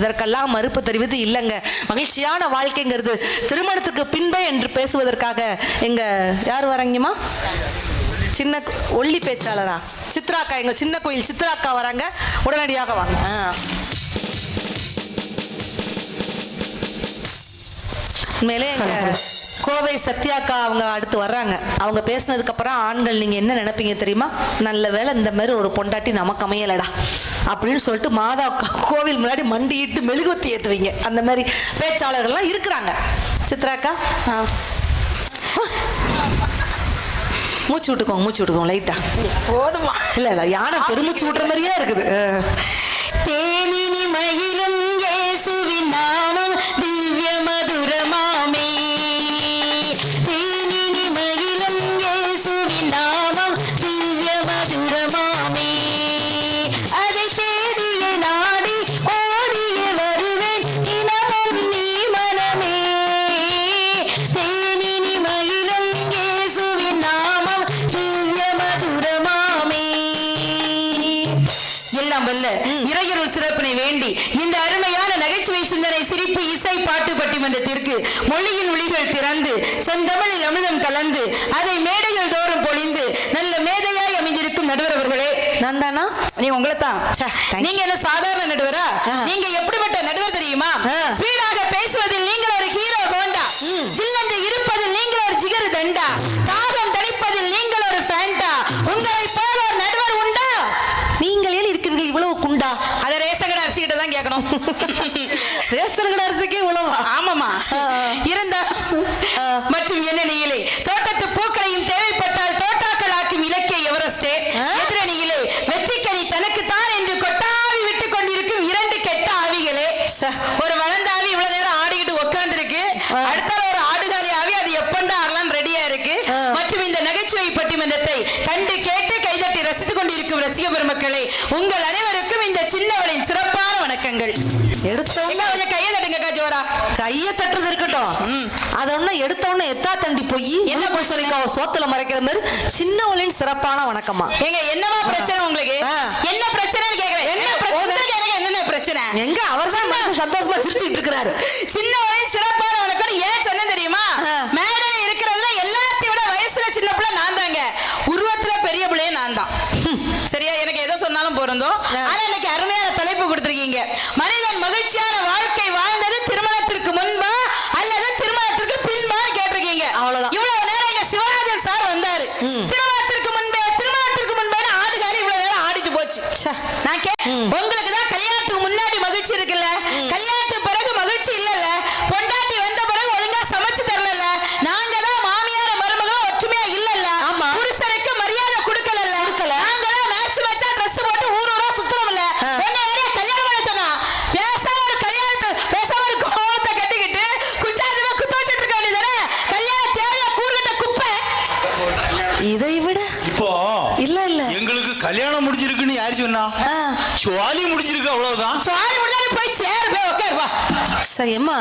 இதற்கெல்லாம் மறுப்பு தெரிவித்து இல்லைங்க, மகிழ்ச்சியான வாழ்க்கைங்கிறது திருமணத்துக்கு பின்பே என்று பேசுவதற்காக எங்க யார் வராங்கம்மா, சின்ன ஒல்லி பேச்சாளரா சித்ராக்கா, எங்க சின்ன கோயில் சித்ராக்கா வராங்க, உடனடியாக வாங்க. உண்மையிலே எங்க கோவை சத்யாக்கா அவங்க அடுத்து வர்றாங்க. அவங்க பேசினதுக்கு அப்புறம் ஆண்கள் நீங்க என்ன நினைப்பீங்க தெரியுமா, நல்ல வேளை இந்த மாதிரி ஒரு பொண்டாட்டி நமக்கு அமையலடா அப்படின்னு சொல்லிட்டு மாதா கோவில் முன்னாடி மண்டியிட்டு மெழுகுவத்தி ஏற்றுவீங்க. அந்த மாதிரி பேச்சாளர்கள்லாம் இருக்கிறாங்க. சித்ராக்கா மூச்சு விட்டுக்கோங்க லைட்டா போதுமா? இல்ல யானை பெருமூச்சு விட்டுற மாதிரியே இருக்குது. தேனினி மகிழும் இயேசுவின் நாமம் திவ்ய மதுரமாமே, தேனினி மகிழும் இயேசுவின் நாமம் திவ்ய மதுரமாமே, அதை தேடிய நாடி ஓடிய வருவேன் தினமும் நீ மனமே, தேனினி மகிழும் இயேசுவின் நாமம் திவ்ய மதுரமாமே. எல்லாம் வல்ல இறையருள் சிறப்பினை வேண்டி இந்த அருமையான நகைச்சுவை சிந்தனை சிரிப்பு இசை பாட்டு பட்டிமன்றத்திற்கு மொழியின் ஒளிகள் திறந்து செந்தமிழில் அமிர்தம் கலந்து அதை மேடைகள் தோறும் பொழிந்து நல்ல மேதையாய் அமைந்திருக்கும் நடுவர் அவர்களே. நான் தானா? நீங்க உங்களை தான். நீங்க என்ன சாதாரண நடுவரா? நீங்க எப்படிப்பட்ட நடுவர் தெரியுமா? ஸ்பீடாக பேசுவதில் நீங்கள் ஒரு ஹீரோ ஹோண்டா, சில்லந்து இருப்பதில் நீங்கள் ஒரு ஜிகர் தண்டா, தாகம் தணிப்பதில் நீங்கள் ஒரு ஃபேண்டா, உங்களை போல ஒரு நடுவர் உண்டா? நீங்கள் ஏன் இருக்கிறீர்கள் இவ்வளவு குண்டா? அதை ரேசகட அரிசிகிட்ட தான் கேட்கணும். ரேசகட அரிசிக்கே இவ்வளவா? ஆமாமா. இருந்தா மற்றும் என்ன நீங்களே தோட்டத்து பூக்களையும் தேவைப்பட்டால் தோட்டாக்கள் ஆக்கும் இலக்கிய எவரெஸ்டே, எதிரணியிலே வெற்றிக்கனி தனக்குத்தான் என்று கொட்டாவி விட்டு கொண்டிருக்கும் இரண்டு கெட்ட ஆவிகளே. ஒரு வளர்ந்த ஆவி இவ்வளவு நேரம் ஆடிக்கிட்டு உட்கார்ந்து இருக்கு, அடுத்த ஒரு ஆடுகாலி ஆவி அது எப்பண்டா ஆடலாம் ரெடியா இருக்கு. மற்றும் இந்த நகைச்சுவை பட்டிமன்றத்தை கண்டு கேட்டு கைதட்டி ரசித்துக் கொண்டிருக்கும் ரசிக பெருமக்களே, உங்கள் அனைவருக்கும் இந்த சின்னவளின் சிறப்பான வணக்கங்கள். எடுத்தவங்க கையை தட்டுங்க ஜோரா. கையை தட்டுறது இருக்கட்டும், அத ஒண்ணு எடுத்தவொன்னு எத்தா தண்டி போய் என்ன போய் சொல்லிக்காவ சோத்துல மறைக்கிற மாதிரி சின்னவளின் சிறப்பான வணக்கமா. எங்க என்னமா பிரச்சனை உங்களுக்கு? என்ன பிரச்சனைன்னு கேக்குறேன். என்ன பிரச்சனை? என்ன பிரச்சனை? எங்க அவர் தான் சந்தோஷமா சிரிச்சுட்டு இருக்கிறாரு. சின்னவளின் சிறப்பான வணக்கம் ஏன் சொன்ன தெரியுமா? மேடையில இருக்கிறதுல எல்லாத்தையும் விட வயசுல சின்ன பிள்ளை நான் தாங்க, உருவத்துல பெரிய பிள்ளையே நான் தான். சரியா? எனக்கு எதை சொன்னாலும் பொருந்தும். ஆனா இன்னைக்கு அருமையான தலைப்பு கொடுத்திருக்கீங்க. மனிதன் மகிழ்ச்சியான வாழ்க்கை வாழ்ந்தது திருமணத்திற்கு முன்பா அல்லது திருமணத்திற்கு பின்பான்னு கேட்டிருக்கீங்க. அவ்வளவுதான். இவ்வளவு நேரம் இங்க சிவராஜன் சார் வந்தாரு. திருமணத்திற்கு முன்பே ஆடுகாலி இவ்வளவு நேரம் ஆடிட்டு போச்சு. நான் உங்களுக்கு தான் கல்யாணத்துக்கு முன்னாடி மகிழ்ச்சி இருக்குல்ல, கல்யாணத்துக்கு பிறகு மகிழ்ச்சி இல்லல்ல, பொண்டாட்டி வந்த பிறகு ஒழுங்கா சமைச்சு தரல, நாங்க தான் மாமியார் மருமகளும் ஒற்றுமையா இல்லல்ல, புருஷனுக்கு மரியாதை கொடுக்கல, நாங்க தான் மேட்ச் மேட்சா ட்ரெஸ் போட்டு ஊர் ஊரா சுத்துறோம்ல, ஒண்ணு யாரையா கல்யாணம் பண்ண சொன்னா பேசாம ஒரு கல்யாணத்தை பேசாம ஒரு கோவத்தை கட்டிக்கிட்டு குச்சாதுமா குத்து வச்சுட்டு இருக்க வேண்டியதானே? கல்யாணம் தேவையா கூறுகிட்ட குப்பை. இதை விட இப்போ இல்ல எங்களுக்கு கல்யாணம் முடிஞ்சிருக்குன்னு யாரு சொன்னா? சுவாலி முடிஞ்சிருக்கு, அவ்வளவுதான். சுவாலி முடிஞ்சாலும் போய் சேர் போய் உட்காருவா. சரிம்மா,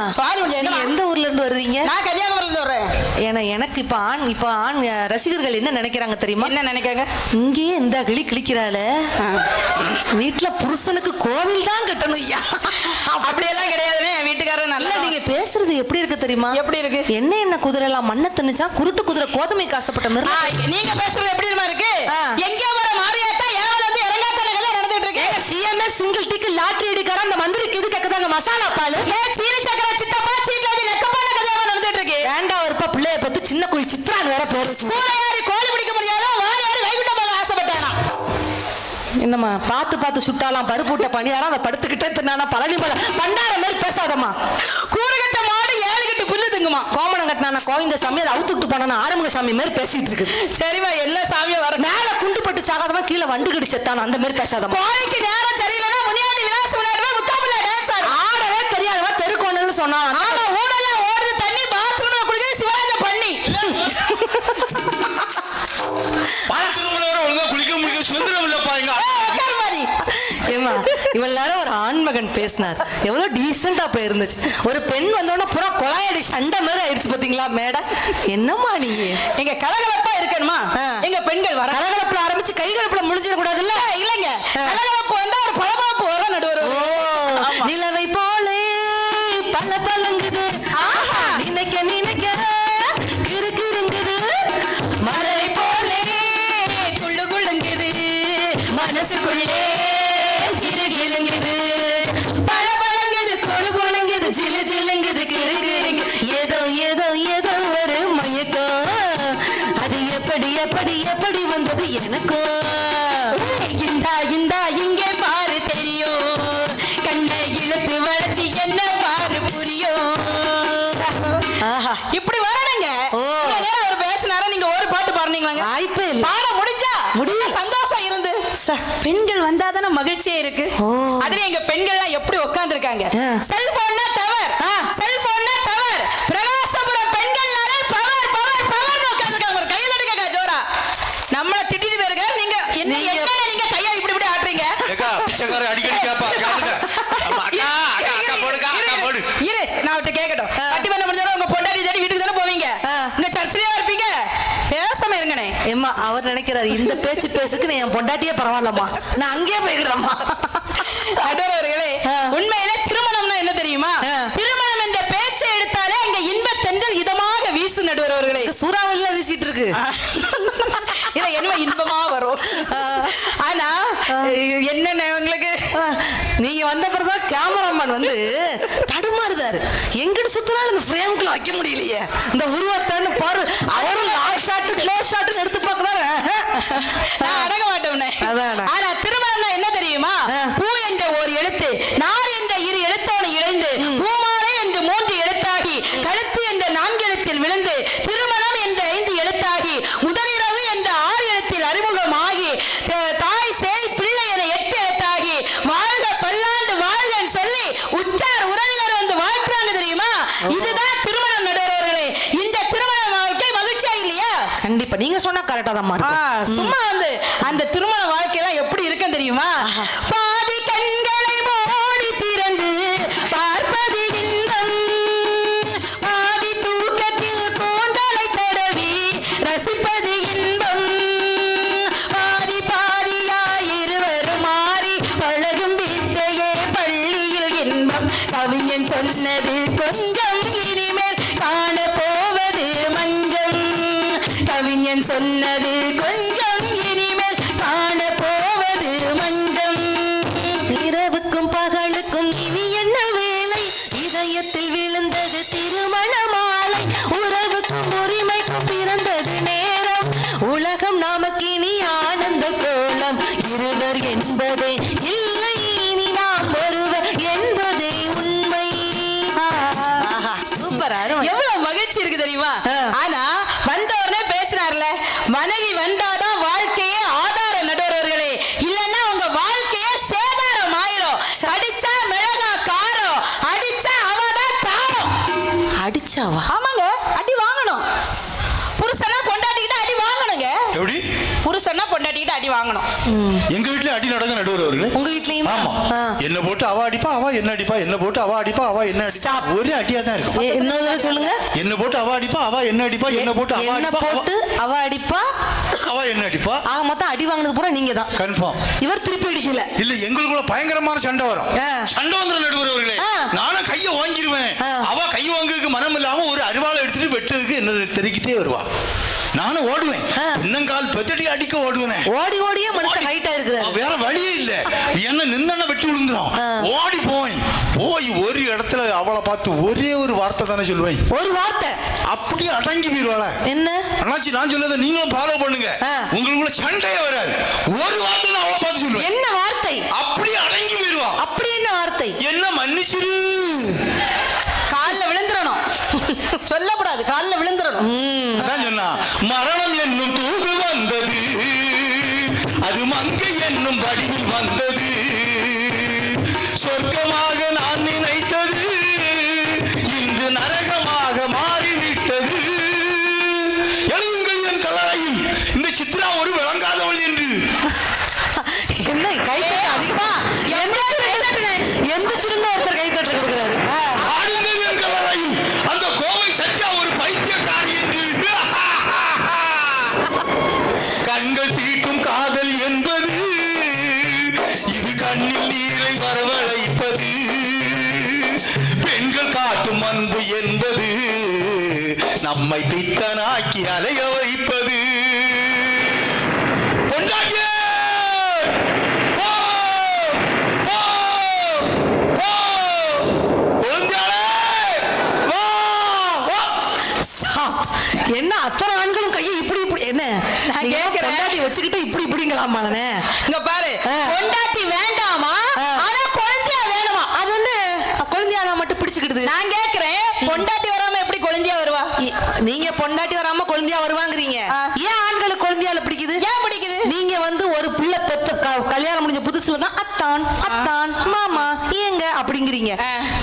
நீங்க எந்த ஊர்ல இருந்து வருவீங்க? நான் கன்னியாகுமரியில இருந்து வரேன். ஏன்னா எனக்கு இப்ப ஆண் ரசிகர்கள் என்ன நினைக்கிறாங்க தெரியுமா? என்ன நினைக்கிறாங்க? இங்கேயே இந்த கிளி கிளிக்கிறாள, வீட்டுல புருஷனுக்கு கோவில் தான் கட்டணும். ஐயா அப்படியெல்லாம் கிடையாதுன்னு என் வீட்டுக்காரர் நல்லா. நீங்க பேசுறது எப்படி இருக்கு தெரியுமா? எப்படி இருக்கு? என்ன குதிரை எல்லாம் மண்ணை தின்னுச்சா, குருட்டு குதிரை கோதுமை காசப்பட்ட மாதிரி. நீங்க பேசுறது எப்படி இருக்கு? எங்கேயோ வர மாரியாத்தா ஏவல வந்து இறங்காத்தனங்கள நடந்துட்டு இருக்கு. சிஎம்எஸ் சிங்கிள் டிக்கு லாட்டரி அடிக்கார அந்த மந்திரிக்கு இது கேக்குதாங்க மசாலா பால். சீனி சக்கர சித்தப்பா சீட்ல வந்து நெக்கப்பான கல்யாணம் நடந்துட்டு இருக்கு. வேண்டா ஒருப்பா பிள்ளைய பத்தி சின்ன குழி சித்ரான் வேற பேர் வச்சு பூரையாரி கோழி பிடிக்க முடியாதோ வாரியாரி வைகுண்டம் போக ஆசைப்பட்டானா. என்னம்மா பார்த்து சுட்டாலாம் பருப்புட்ட பணியாரம் அதை படுத்துக்கிட்டே தின்னானா பழனி பல பண்டார மாதிரி பேசாதம்மா. கூறுகட்ட மாடு 7 கட்டு புல்லு திங்குமா. கோமணம் கட்டினா கோவிந்த சாமி அதை அவுத்துட்டு போனா ஆறுமுக சாமி மாதிரி பேசிட்டு இருக்குது. சரிமா, எல்லா சாமியும் வர மேல குண்டு பட்டு சாகாதமா கீழே வண்டு கடிச்சத்தான அந்த மாதிரி பேசாதம்மா. கோழிக்கு நேரம் சரியில்லைன்னா முனியாண்டி விலாசம் விளையாடுவா முத்தாப்புல டான்ஸ் ஆடவே தெரியாதவா தெருக்கோணல்னு சொன்னா. ஆமா, ஊரெல்லாம் ஓடுது தண்ணி பாத்ரூம்ல குளிக்கிறது சிவராஜ பண்ணி. குளிக்க முடிய சுதந்திரம் இல்லப்பா. இவ்வளவு நேரம் ஒரு ஆண்மகன் பேசினார், எவ்வளவு டீசெண்டா போயிருந்துச்சு. ஒரு பெண் வந்தோடனே புறா கொலாயடி சண்டை மாதிரி ஆயிடுச்சு பாத்தீங்களா மேட? என்னம்மா நீங்க எங்க கலகலப்பா இருக்கணுமா? எங்க பெண்கள் வர கலகலப்புல ஆரம்பிச்சு கைகலப்புல முடிஞ்சிட கூடாதுல்ல? இல்லங்க, கலகலப்பு வந்தா ஒரு பளபளப்பு வர நடுவர். நிலவை போல பல பலங்குது ஆஹா நினைக்க நினைக்க கிறுகிறுங்குது மலரை போலே குள்ளு குள்ளுங்குது மனசுக்குள்ளே ஜிலு ஜிலுங்குது பல பழங்குது கொழு கொழுங்குது ஜிலு ஜிலுங்குது கிறுகிறுங்கு ஏதோ ஏதோ ஏதோ ஒரு மயக்கம் அது எப்படி எப்படி எப்படி வந்தது எனக்கும் இந்தா இங்கே பாரு தெரியும் கண்ணை இழுத்து வளைச்சி என்ன பாரு புரியும் ஆஹா இப்படி வரணுங்க ஓ. இவ்வளவு நேரம் அவர் பேசினாரா நீங்க ஒரு பாட்டு பாடுனீங்களாங்க வாய்ப்பே இல்லை பாட முடிஞ்சா முடியல. சந்தோஷம் இருந்து ச. பெண்கள் வந்தாதானே மகிழ்ச்சியே இருக்கு ஓ. அதுல எங்க பெண்கள்லாம் எப்படி உட்கார்ந்து இருக்காங்க ஆ. செல்போன்னா டவர் செல்போன்னா டவர் பிரகாசபுரம் பெண்கள்னாலே பவர் பவர் பவர் உட்கார்ந்து இருக்காங்க ஒரு கையில எடுக்கங்க ஜோரா நம்மள திட்டிட்டு போயிருக்க நீங்க என்ன நீங்க- என்ன நீங்க கையை இப்படி இப்படி ஆட்டுறீங்க ஏக்கா பிச்சைக்காரர் அடிக்கடி கேப்பா கேளுங்க. ஆமா, அக்கா அக்கா அக்கா போடுக்கா அக்கா போடு. இரு நான் அவட்ட கேக்கட்டும் கட்டி பண்ண முடிஞ்சாலும் உங்க பொண்டாட்டி தேடி வீட்டுக்கு தானே போவீங்க ஆ. இங்க சர்ச்சிலேயே இருப்பீங்க பேசாம இருங்கனே ஏம்மா அவர் நினைக்கிறாரு இந்த பேச்சுக்கு நீ என் பொண்டாட்டியே பரவாயில்லம்மா நான் அங்கேயே போய்க்கிறேம்மா அடோரவர்களே ஆ. உண்மையிலே திருமணம்னா என்ன தெரியுமா ஆ. திருமணம் என்ற பேச்சை எடுத்தாலே அங்க இன்பத் தென்றல் இதமாக வீசு நடுவரவர்களே சூறாவளியில வீசிட்டு இருக்கு இல்ல என்ன இன்பமா வரும் ஆனா என்னென்ன உங்களுக்கு நீங்க வந்த பிறகுதான் கேமராமேன் வந்து தடுமாறுதாரு எங்கிட்ட சுத்தினாலும் இந்த ஃப்ரேம்குள்ள வைக்க முடியலையே இந்த உருவத்தான்னு பாரு அவரும் லாங் ஷாட் க்ளோஸ் ஷாட் எடுத்து பார்க்கறாரு நான் அடங்க மாட்டோம்னே அதானே. ஆனா திருமணம்னா என்ன தெரியுமா ஆ. பூ என்ற ஒரு எழுத்து நார் என்ற இரு எழுத்தோடு இணைந்து பூமாலை என்று 3 எழுத்தாகி கழுத்து என்ற 4 எழுத்தில் விழுந்து திருமணம் என்ற 5 எழுத்தாகி முதலிரவு என்ற 6 எழுத்தில் அறிமுகமாகி தாய் சேய் பிள்ளை என 8 எழுத்தாகி வாழ்க பல்லாண்டு வாழ்கன்னு சொல்லி உற்றார் உறவினர் வந்து வாழ்த்துறாங்க தெரியுமா இதுதான் திருமணம் நடுவர்களே இந்த திருமண வாழ்க்கை மகிழ்ச்சியா இல்லையா கண்டிப்பா நீங்க சொன்னா கரெக்டா தான் இருக்கும் சும்மா வந்து அந்த திருமண வாழ்க்கையெல்லாம் எப்படி இருக்குன்னு தெரியுமா பாதி கண்களை மூடி திறந்து பார்ப்பது இன்பம் பாதி தூக்கத்தில் கூந்தலை தடவி ரசிப்பது இன்பம் பாதி பாதியாய் இருவரும் மாறி பழகும் வித்தையே பள்ளியில் இன்பம் கவிஞன் சொன்னது கொஞ்சம் இனிமேல் காண போவது மஞ்சம் கவிஞன் சொன்னது கொஞ்சம் இனிமேல் காண போவது மஞ்சம் இரவுக்கும் பகலுக்கும் இனி என்ன வேலை இதயத்தில் விழுந்தது திருமண மாலை உறவுக்கும் உரிமைக்கும் பிறந்தது நேரம் உலகம் நமக்கு இனி ஆனந்த கோலம் இருவர் என்பதே இல்லை இனி நாம் ஒருவர் என்பதே உண்மை சூப்பர் அருமை எவ்வளவு மகிழ்ச்சி இருக்கு தெரியுமா ஆ. ஆனா வந்த உடனே பேசுறாருல மனைவி வந்தாதான் வாழ்க்கையே ஆதார நடுவர்களே இல்லன்னா உங்க வாழ்க்கையே சேதாரம் ஆயிரும் அடிச்சா மிளகா காரம் அடிச்சா அவதான் தாரம் அடிச்சாவா ஆமாங்க அடி வாங்கணும் புருஷனா பொண்டாட்டிக்கிட்ட அடி வாங்கணுங்க எப்படி புருஷனா பொண்டாட்டிக்கிட்ட அடி வாங்கணும் எங்க வீட்ல அடி நடந்த நடுவர் அவர்களே உங்க வீட்லயும் ஆமா என்ன போட்டு அவ அடிப்பா அவ என்ன அடிப்பா என்ன போட்டு அவ அடிப்பா அவ என்ன அடிப்பா Stop. ஒரே அடியா தான் இருக்கும் இன்னொரு தடவை சொல்லுங்க என்ன போட்டு அவ அடிப்பா அவ என்ன அடிப்பா என்ன போட்டு அவ என்ன அடிப்பா போட்டு அவ அடிப்பா அவ என்ன அடிப்பா ஆக மொத்தம் அடி வாங்கினது பூரா நீங்க தான் கன்ஃபார்ம் இவர் திருப்பி அடிக்கல இல்ல எங்களுக்குள்ள பயங்கரமான சண்டை வரும் ஆ. சண்டை வந்துற நடுவர் அவர்களே ஆ. நானும் கைய வாங்கிடுவேன் ஆ. அவ கை வாங்குறதுக்கு மனம் இல்லாம ஒரு அருவாளை எடுத்துட்டு வெட்டுறதுக்கு என்ன தெரிக்கிட்டே வருவா நானும் ஓடுவேன் ஆ. இன்னங்கால் பெத்தடி அடிக்க ஓடுவேன் ஓடி ஓடியே மனுஷன் ஹைட்டா இருக்கிறாரு வேற வழியே இல்ல என்ன நின்ன வெட்டி விழுந்துரும் ஆ. ஓடி போய் ஒரு இடத்துல அவளை பார்த்து ஒரே ஒரு வார்த்தை தானே சொல்லுவேன் ஒரு வார்த்தை அப்படியே அடங்கி போயிருவாள என்ன அண்ணாச்சி நான் சொல்லதை நீங்களும் ஃபாலோ பண்ணுங்க ஆ. உங்களுக்குள்ள சண்டையே வராது ஒரு வார்த்தை நான் அவளை பார்த்து சொல்லுவேன் என்ன வார்த்தை அப்படியே அடங்கி போயிருவா அப்படி என்ன வார்த்தை என்ன மன்னிச்சிரு கால்ல விழுந்துறணும் சொல்லக்கூடாது கால்ல விழுந்துறணும் அதான் சொன்னா மரணம் என்னும் தூது வந்தது அது மங்கை என்னும் வடிவில் வந்தது சொர்க்கமாக நான் நினைத்தது இன்று நரகமாக மாறிவிட்டது எழுதுங்கள் என் கலரையும் இந்த சித்ரா ஒரு விளங்காதவள் என்று என்ன கை தட்டு அதிகமா எந்த சின்ன ஒருத்தர் கை தட்டு கொடுக்குறாரு ஆடுங்கள் என் கலரையும் அந்த கோவை சத்யா ஒரு பைத்தியக்காரி என்று கண்கள் தீட்டும் காதல் என்பது இது கண்ணில் நீரை வரவழைப்பது பெண்கள் காட்டும் அன்பு என்பது நம்மை பித்தனாக்கி அலைய வைப்பது. பொண்டாட்டியே! போ! போ! போ! குழந்தையாளே! வா! வா! Stop. என்ன அத்தனை ஆண்களும் கையை இப்படி இப்படி என்ன நான் நீங்க கேக்குறேன். பொண்டாட்டி வச்சுக்கிட்டு இப்படி இப்படிங்களாமாண்ணே? இங்க பாரு, பொண்டாட்டி வேண்டாமா ஆனா குழந்தையா வேணுமா? அது என்ன குழந்தையானா மட்டும் பிடிச்சுக்கிடுது? நான் கேக்குறேன், பொண்டாட்டி வராம எப்படி குழந்தையா வருவா? நீங்க பொண்டாட்டி வராம குழந்தையா வருவாங்கறீங்க. ஏன் ஆண்களுக்கு குழந்தையால பிடிக்குது? ஏன் பிடிக்குது? நீங்க வந்து ஒரு பிள்ளை பெத்த கல்யாணம் முடிஞ்ச புதுசுல தான் அத்தான் அத்தான் மாமா ஏங்க அப்படிங்கிறீங்க.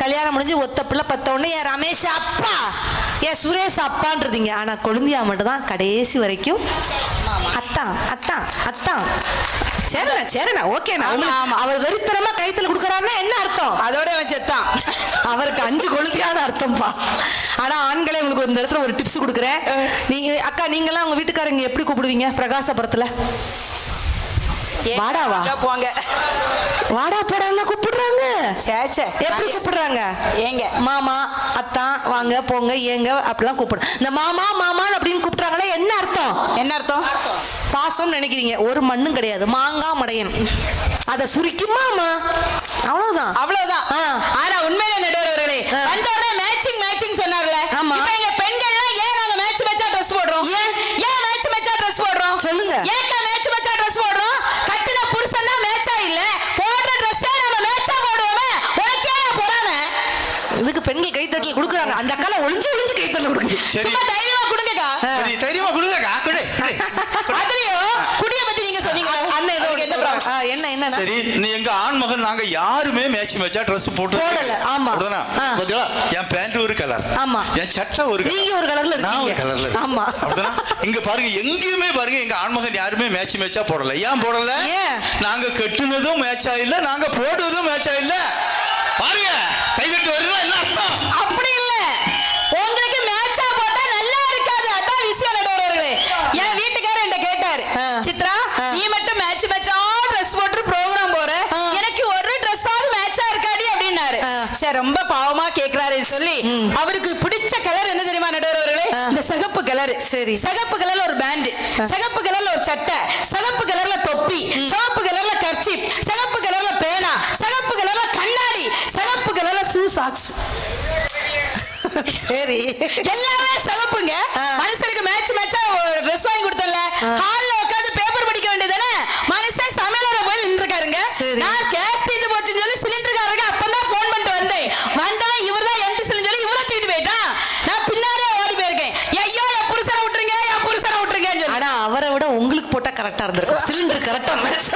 கல்யாணம் முடிஞ்சு ஒத்த பிள்ளை பத்த உடனே என் ரமேஷ் அப்பா என் சுரேஷ் அப்பான்றீங்க. ஆனா குழந்தையா மட்டும் தான் கடைசி வரைக்கும் அத்தான் அத்தான் அத்தான். சரிண்ணா சரிண்ணா ஓகேண்ணா. ஆமா. அவர் வெறித்தனமா கைத்துல கொடுக்கறாருன்னா என்ன அர்த்தம்? அதோட அவன் செத்தான். அவருக்கு 5 கொழுந்தியான அர்த்தம்பா. ஆனா ஆண்களே உங்களுக்கு இந்த இடத்துல ஒரு டிப்ஸ் கொடுக்குறேன். நீங்க அக்கா நீங்களாம் உங்க வீட்டுக்காரங்க எப்படி கூப்பிடுவீங்க? பிரகாசபுரத்துல வாடாவா போங்க, வாடா போடான்னு கூப்பிடுறாங்க. சேச்சே எப்படி கூப்பிடுறாங்க? ஏங்க மாமா அத்தான் வாங்க போங்க ஏங்க அப்படிலாம் கூப்பிடு. இந்த மாமா மாமான்னு அப்படின்னு கூப்பிடுறாங்களே என்ன அர்த்தம்? என்ன அர்த்தம்? பாசம் நினைக்கிறீங்க. ஒரு மண்ணும் கிடையாது. மாங்காய் மடையன் அதை சுருக்கி மாமா அவ்வளவுதான். அவ்வளவுதான். ஆனா உண்மையிலே நடுவர்களே வந்தோட மேட்சிங் மேட்சிங் சொன்னார்ல. ஆமா. இப்போ எங்க பெண்கள்லாம் ஏன் நாங்க மேட்ச் மேட்சா ட்ரெஸ் போடுறோம்? ஏன் மேட்ச் மேட்சா ட்ரெஸ் போடுறோம்? சொல்லுங்க. ஏன்க்கா மேட்ச் மேட்சா ட்ரெஸ் போடுறோம்? கட்டின புருஷன் தான் மேட்சா இல்ல, போடுற ட்ரெஸ்ஸே நம்ம மேட்சா போடுவோமே. உனக்கே பொறாம. இதுக்கு பெண்கள் கைத்தட்டல் கொடுக்குறாங்க. அந்த அக்கால ஒளிஞ்சு ஒளிஞ்சு கைத்தட்டல் கொடுக்குது. சரி சும்மா தைரியமா கொடுங்கக்கா. சரி தைரியமா கொடுங்கக்கா. கொடு கொடு. அதுலயும் குடிய பத்தி நீங்க சொன்னீங்க. அண்ணன் ஏதோ அதுக்கு என்ன problem? என்ன சரி நீ எங்க ஆண் மகன் நாங்க யாருமே மேட்ச் மேட்சா Dress போட்டு போடல. ஆமா. பாத்தீங்களா? என் பேண்ட் ஒரு கலர், ஆமா. என் சட்டை ஒரு நீங்க ஒரு கலர்ல நான் ஒரு இருக்கீங்க. கலர்ல ஆமா. அப்படிதானா? இங்க பாருங்க எங்கேயுமே பாருங்க எங்க ஆண் மகன் யாருமே மேட்ச் மேட்சா போடல. ஏன் போடல? ஏன்? நாங்க கட்டுனதும் மேட்சா இல்ல, நாங்க போடுறதும் மேட்சா இல்ல. பாருங்க கை கட்டு வருதுன்னா என்ன அர்த்தம்? அப்படி இல்ல, உங்களுக்கு மேட்சா போட்டா நல்லா இருக்காது. அதான் விஷயம் நடுவர்களே. என் வீட்டுக்காரர் என்ன கேட்டாரு, சித்ரா நீ மட்டும் மேட்ச் மேட்சா ட்ரெஸ் போட்டு ப்ரோகிராம் போற, எனக்கு ஒரு ட்ரெஸ்ஸாவது மேட்சா இருக்காடி அப்படின்னாரு. சரி ரொம்ப பாவமா கேக்குறாருன்னு சொல்லி அவருக்கு பிடிச்ச கலர் என்ன தெரியுமா நடுவர்களே? இந்த சிகப்பு கலர். சரி. சிகப்பு கலர்ல ஒரு பேண்ட், சிகப்பு கலர்ல ஒரு சட்டை, சிகப்பு கலர்ல தொப்பி, சிவப்பு கலர்ல கர்ச்சீப், சிகப்பு கலர்ல பேனா, சிகப்பு கலர்ல கண்ணாடி, சிகப்பு கலர்ல ஷூ சாக்ஸ். சரி எல்லாமே சிகப்புங்க. மனுஷனுக்கு மேட்ச் மேட்சா ட்ரெஸ் வாங்கி கொடுத்தல, ஹால்ல உட்கார்ந்து பேப்பர் படிக்க வேண்டியதானே. மனுஷன் சமையலற போய் நின்றுக்காருங்க. நான் கேஸ் தீர்ந்து போச்சுன்னு சொல்லி சிலிண்டர்காரருக்கு அப்பதான் ஃபோன் பண்ணிட்டு வந்தேன். வந்தவன் இவர்தான் எம்டி சிலிண்டர் சொல்லி இவரை தூக்கிட்டு போயிட்டான். நான் பின்னாடியே ஓடி போயிருக்கேன். ஐயோ என் புருஷனை விட்டுருங்க, என் புருஷனை விட்டுருங்கன்னு சொல்லி. ஆனா அவரை விட உங்களுக்கு போட்டா கரெக்டா இருந்திருக்கும். சிலிண்டர் கரெக்டா மேட்ச்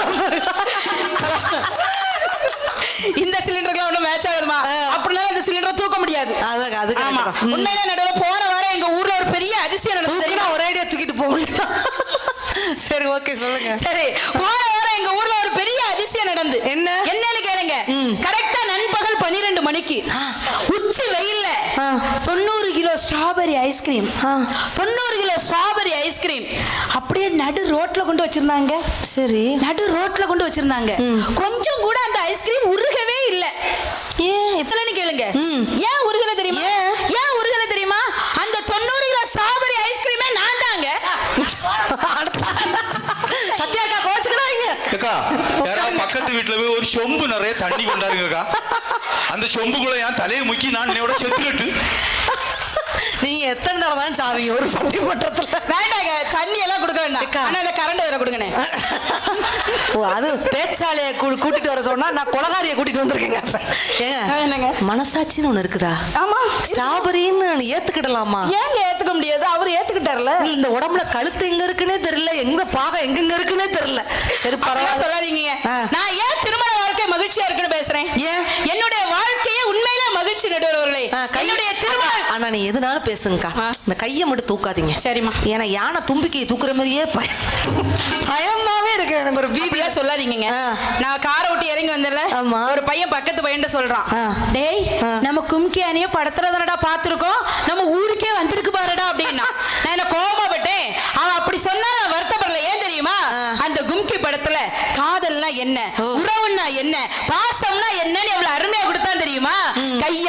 இந்த சிலிண்டருக்கு ஒன்றும் மேட்ச் ஆகுதுமா? அப்படின்னா இந்த சிலிண்டரை தூக்க முடியாது. அது ஆமா. உண்மையில நடுவில் போன வாரம் எங்க ஊர்ல ஒரு பெரிய அதிசயம் நடந்தது. ஒரே அடியா தூக்கிட்டு போக முடியும். சரி ஓகே சொல்லுங்க. சரி போன வாரம் எங்க ஊர்ல ஒரு பெரிய அதிசயம் நடந்து. என்னன்னு கேளுங்க. கரெக்டா நண்பகல் 12 மணிக்கு உச்சி வெயில்ல 90 kilo strawberry ice cream, 90 kilo strawberry ice cream அப்படியே நடு ரோட்ல கொண்டு வச்சிருந்தாங்க. சரி நடு ரோட்ல கொண்டு வச்சிருந்தாங்க. கொஞ்சம் கூட அந்த ஐஸ்கிரீம் உருகவே இல்ல. ஏன் எப்பலன்னு கேளுங்க. ஏன் உருகல தெரியுமா? ஏன் உருகல தெரியுமா? அந்த 90 கிலோ ஸ்ட்ராபெரி ஐஸ்கிரீமே நான் தாங்க. சத்யாக்கா கோச்சுக்கிறாங்க. அக்கா யாராவது பக்கத்து வீட்டுல போய் ஒரு சொம்பு நிறைய தண்ணி கொண்டாருங்கக்கா. அந்த சொம்புக்குள்ள என் தலையை முக்கி நான் என்னோட செத்துக்கிட்டு. நீங்க எத்தனை தடவை தான் சாவீங்க ஒரு பட்டிமன்றத்துல? வேண்டாங்க, தண்ணி எல்லாம் கொடுக்க வேண்டாம். ஆனா இந்த கரண்ட் வேற கொடுங்கண்ணே. அது பேச்சாலைய கூட்டிட்டு வர சொன்னா நான் கொலகாரிய கூட்டிட்டு வந்திருக்கேங்க. என்னங்க மனசாட்சின்னு ஒண்ணு இருக்குதா? ஆமா. ஸ்ட்ராபெரின்னு ஏத்துக்கிடலாமா? ஏங்க ஏத்துக்க முடியாது? அவர் ஏத்துக்கிட்டார்ல. இந்த உடம்புல கழுத்து எங்க இருக்குன்னே தெரியல, எங்க பாகம் எங்க இருக்குன்னே தெரியல. சரி பரவாயில்ல சொல்லாதீங்க. நான் ஏன் திருமண வாழ்க்கை மகிழ்ச்சியா இருக்குன்னு பேசுறேன். ஏன் என்னுடைய வாழ்க்கையே உண்மையிலே மகிழ்ச்சி நடுவர்களே. என்னுடைய திருமணம். ஆனா நீ எதுனாலும் பேசுங்கக்கா, இந்த கையை மட்டும் தூக்காதீங்க. சரிம்மா. ஏன்னா யானை தும்பிக்கையை தூக்குற மாதிரியே பயமாவே இருக்கு எனக்கு. ஒரு வீதியா சொல்லாதீங்க. நான் காரை விட்டு இறங்கி வந்தேன்ல, ஒரு பையன் பக்கத்து பையன் சொல்றான், டேய் நம்ம கும்கியானிய படத்துல தானடா பாத்துருக்கோம், நம்ம ஊருக்கே வந்திருக்கு பாருடா அப்படின்னா. நான் என்ன கோபப்பட்டேன். அவன் அப்படி சொன்னா நான் வருத்தப்படல. ஏன் தெரியுமா? அந்த கும்கி படத்துல காதல்னா என்ன, உறவுன்னா என்ன, பாசம்னா என்னன்னு எவ்வளவு அருமையா கொடுத்தான் தெரியுமா? கைய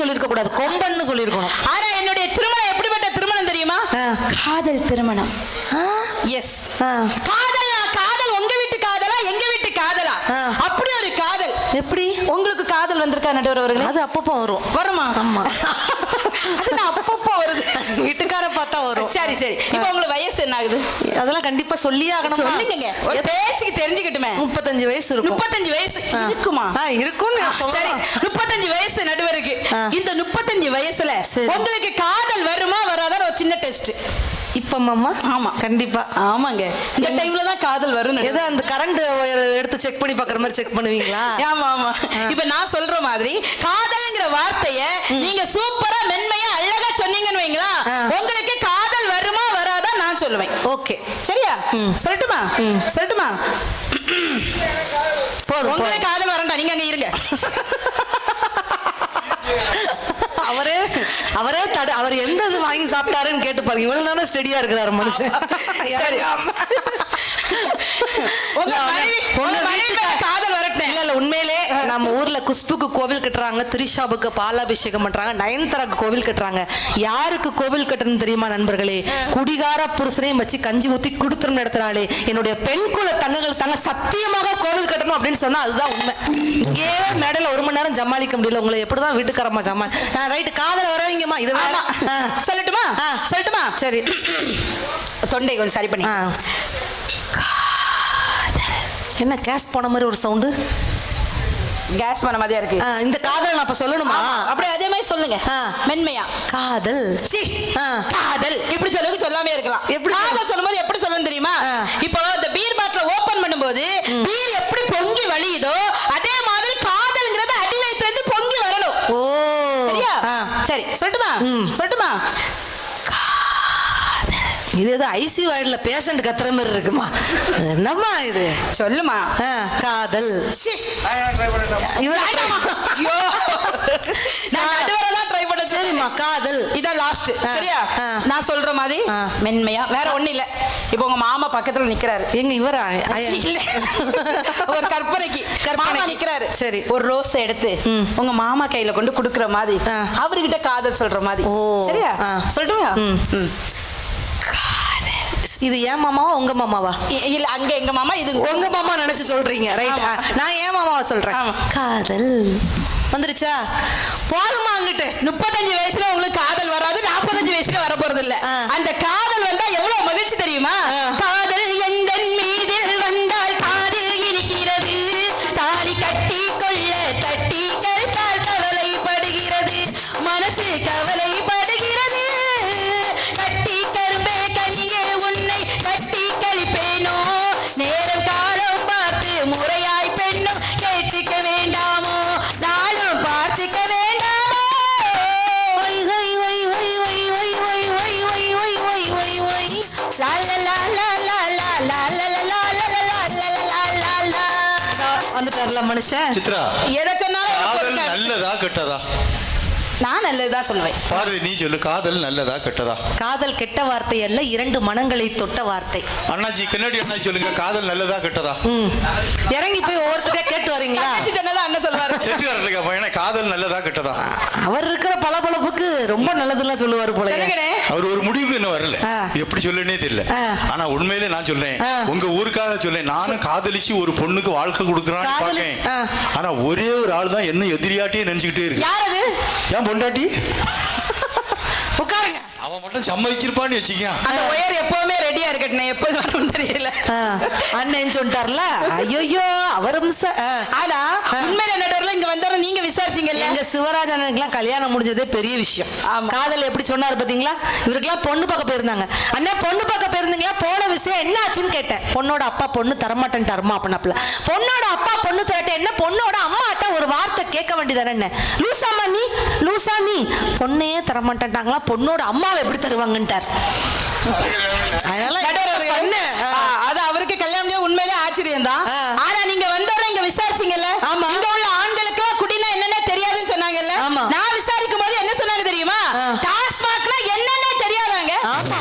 சொல்லியிருக்க கூடாது, கொம்பன்னு சொல்லியிருக்கணும். ஆனா என்னுடைய திருமணம் எப்படிப்பட்ட திருமணம் தெரியுமா? காதல் திருமணம். எஸ். காதல் உங்க வீட்டு காதலா எங்க வீட்டு காதலா? அப்படி ஒரு காதல். எப்படி உங்களுக்கு காதல் வந்திருக்கா நடுவர் அவர்களே? அது அப்பப்போ வரும். வருமா? ஆமா, அது அப்பப்போ வருது. வீட்டுக்கார பார்த்தா வரும். சரி சரி. இப்போ உங்களுக்கு வயசு என்ன ஆகுது? அதெல்லாம் கண்டிப்பா சொல்லியே ஆகணும். சொல்லுங்க, ஒரு பேச்சுக்கு தெரிஞ்சுக்கிட்டுமே. 35 வயசு இருக்கும். 35 வயசு இருக்குமா? இருக்கும். சரி, 35 வயசு நடுவருக்கு. இந்த 35 வயசுல உங்களுக்கு காதல் வருமா வராதான் ஒரு சின்ன டெஸ்ட். இப்ப மாமா? ஆமா, கண்டிப்பா. ஆமாங்க, இந்த டைம்ல தான் காதல் வரும். ஏதோ அந்த கரண்ட் எடுத்து செக் பண்ணி பாக்குற மாதிரி செக் பண்ணுவீங்களா? ஆமா ஆமா. இப்ப நான் சொல்ற மாதிரி காதல்ங்கிற வார்த்தைய நீங்க சூப்பரா மென்மையா அழகா சொன்னீங்கன்னு வைங்களா, உங்களுக்கு காதல் வருமா வராதா நான் சொல்லுவேன். ஓகே, சரியா? சொல்லட்டுமா? சொல்லட்டுமா? போதும். உங்களுக்கு காதல் வரண்டா, நீங்க அங்க இருங்க. அவர் எந்த இது வாங்கி சாப்பிட்டாருன்னு கேட்டு பாருங்க. இவ்வளவு தானே ஸ்டெடியா இருக்கிறாரு மனுஷன். காதல் வரட்டும். இல்ல உண்மையிலே நம்ம ஊர்ல குஷ்புக்கு கோவில் கட்டுறாங்க, திரிஷாவுக்கு பாலாபிஷேகம் பண்றாங்க, நயன்தாராக்கு கோவில் கட்டுறாங்க. யாருக்கு கோவில் கட்டணும் தெரியுமா நண்பர்களே? குடிகார புருஷனையும் வச்சு கஞ்சி ஊத்தி குடுத்தனம் நடத்துறாளே என்னுடைய பெண் குல தங்கங்கள் தாங்க சத்தியமாக கோவில் கட்டணும் அப்படின்னு சொன்னா அதுதான் உண்மை. இங்கே மேடையில 1 மணி நேரம் ஜமாளிக்க முடியல. உங்களை எப்படிதான் வீட்டுக்காரமா ஜமா ரைட்டு காதல வரவீங்கம்மா. இது சொல்லட்டுமா? சொல்லட்டுமா? சரி, தொண்டை கொஞ்சம் சரி பண்ணி. என்ன கேஸ் போன மாதிரி ஒரு சவுண்டு? கேஸ் பண்ண மாதிரியா இருக்கு. இந்த காதல் நான் அப்ப சொல்லணுமா? அப்படியே அதே மாதிரி சொல்லுங்க மென்மையா. காதல் காதல் இப்படி சொல்லுங்க, சொல்லாமே இருக்கலாம். எப்படி காதல் சொல்லும்போது எப்படி சொல்லணும் தெரியுமா? இப்போ இந்த பீர் பாட்டில் ஓபன் பண்ணும்போது பீர் எப்படி பொங்கி வழியுதோ அதே மாதிரி காதல்ங்கிறது அடி வயித்துல இருந்து பொங்கி வரணும். ஓ சரியா? சரி, சொல்லட்டுமா? சொல்லட்டுமா? இது ஏதோ ஐசியூ வார்டுல பேஷண்ட் கத்துற மாதிரி இருக்குமா? என்னம்மா இது? சொல்லுமா? காதல். சரிம்மா, காதல் இதான் லாஸ்ட். சரியா? நான் சொல்ற மாதிரி மென்மையா வேற ஒண்ணு இல்ல. இப்போ உங்க மாமா பக்கத்துல நிக்கிறாரு. எங்க இவரா? ஒரு கற்பனைக்கு மாமா நிக்கிறாரு. சரி, ஒரு ரோஸ் எடுத்து உங்க மாமா கையில கொண்டு குடுக்குற மாதிரி அவர்கிட்ட காதல் சொல்ற மாதிரி. சரியா? சொல்லட்டுமா? இது ஏன் மாமாவா உங்க மாமாவா? இல்ல, அங்க எங்க மாமா, இது உங்க மாமா நினைச்சு சொல்றீங்க. ரைட், நான் ஏன் மாமாவா சொல்றேன். காதல் வந்துருச்சா? போதுமா? அங்கிட்டு 35 வயசுல உங்களுக்கு காதல் வராது, 45 வயசுல வர போறது இல்ல. அந்த காதல் வந்தா எவ்வளவு மகிழ்ச்சி தெரியுமா? காதல் எந்தன் மீதில் வந்தால் காதில் இனிக்கிறது, தாலி கட்டி கொள்ள தட்டி கழுத்தால் கவலைப்படுகிறது, மனசு கவலைப்படுகிறது, கட்டி கரும்பே கனியே உன்னை கட்டி கழிப்பேனோ, நேரம் காலம் பார்த்து முறையாய் பெண்ணும் கேட்டுக்க வேண்டாமோ, நாளும் பார்த்துக்க வேண்டாமோ. வந்துட்டார்ல மனுஷன். சித்ரா, எதை சொன்னாலும் காதல் நல்லதா கெட்டதா? நான் நல்லதுதான் சொல்லுவேன். பாரதி, நீ சொல்லு, காதல் நல்லதா கெட்டதா? காதல் கெட்ட வார்த்தை அல்ல, 2 மனங்களை தொட்ட வார்த்தை. அண்ணாச்சி, கண்ணாடி அண்ணாச்சி சொல்லுங்க, காதல் நல்லதா கெட்டதா? இறங்கி போய் ஒவ்வொருத்தரே கேட்டு வரீங்களா? அண்ணன் சொல்லுவாரு. செட்டுக்காரர்களுக்கு பையனை காதல் நல்லதா கெட்டதா? அவர் இருக்கிற பளபளப்புக்கு ரொம்ப நல்லதுலாம் சொல்லுவாரு போல. அவர் ஒரு முடிவுக்கு இன்னும் வரல, எப்படி சொல்லுன்னே தெரியல. ஆனா உண்மையிலே நான் சொல்றேன், உங்க ஊருக்காக சொல்றேன், நானும் காதலிச்சு ஒரு பொண்ணுக்கு வாழ்க்கை கொடுக்குறான்னு பாக்கேன். ஆனா ஒரே ஒரு ஆள் தான் என்ன எதிரியாட்டியே நினைச்சுக்கிட்டே இருக்கு. யார் அது? ஏன் பொண்டாட்டி? உட்காருங்க. அவன் மட்டும் சம்மதிச்சிருப்பான்னு வச்சுக்க. அந்த ஒயர் எப்பவுமே ரெடியா இருக்கட்டும், எப்போது வரணும் தெரியல. அண்ணன் சொல்லிட்டார்ல. ஐயோ, அவரும் ஆனா உண்மையில நடுவர்ல இங்க வந்தவரை நீங்க விசாரிச்சீங்கல்ல? எங்க சிவராஜனுக்குலாம் கல்யாணம் முடிஞ்சதே பெரிய விஷயம். காதல் எப்படி சொன்னாரு பாத்தீங்களா? இவருக்கெல்லாம் பொண்ணு பார்க்க போயிருந்தாங்க. அண்ணா பொண்ணு பார்க்க போயிருந்தீங்களா? போன விஷயம் என்ன ஆச்சுன்னு கேட்டேன். பொண்ணோட அப்பா பொண்ணு தரமாட்டேன் தரமா அப்படின்னாப்ல. பொண்ணோட அப்பா பொண்ணு தரட்ட என்ன, பொண்ணோட அம்மாட்ட ஒரு வார்த்தை கேட்க வேண்டியதானே? என்ன லூசாமா நீ, லூசா நீ, பொண்ணே தரமாட்டேன்ட்டாங்களா, பொண்ணோட அம்மாவை எப்படி தருவாங்கன்ட்டார். அது அவருக்கு கல்யாணம் உண்மையிலே ஆச்சரியம் தான். ஆனா நீங்க வந்தவரை இங்க விசாரிச்சீங்கல்ல? இங்க உள்ள ஆண்களுக்கு குடினா என்னன்னு தெரியாதுன்னு சொன்னாங்கல்ல? நான் விசாரிக்கும் போது என்ன சொன்னாங்க தெரியுமா? டாஸ்மாக்னா என்னன்னு தெரியாதாங்க.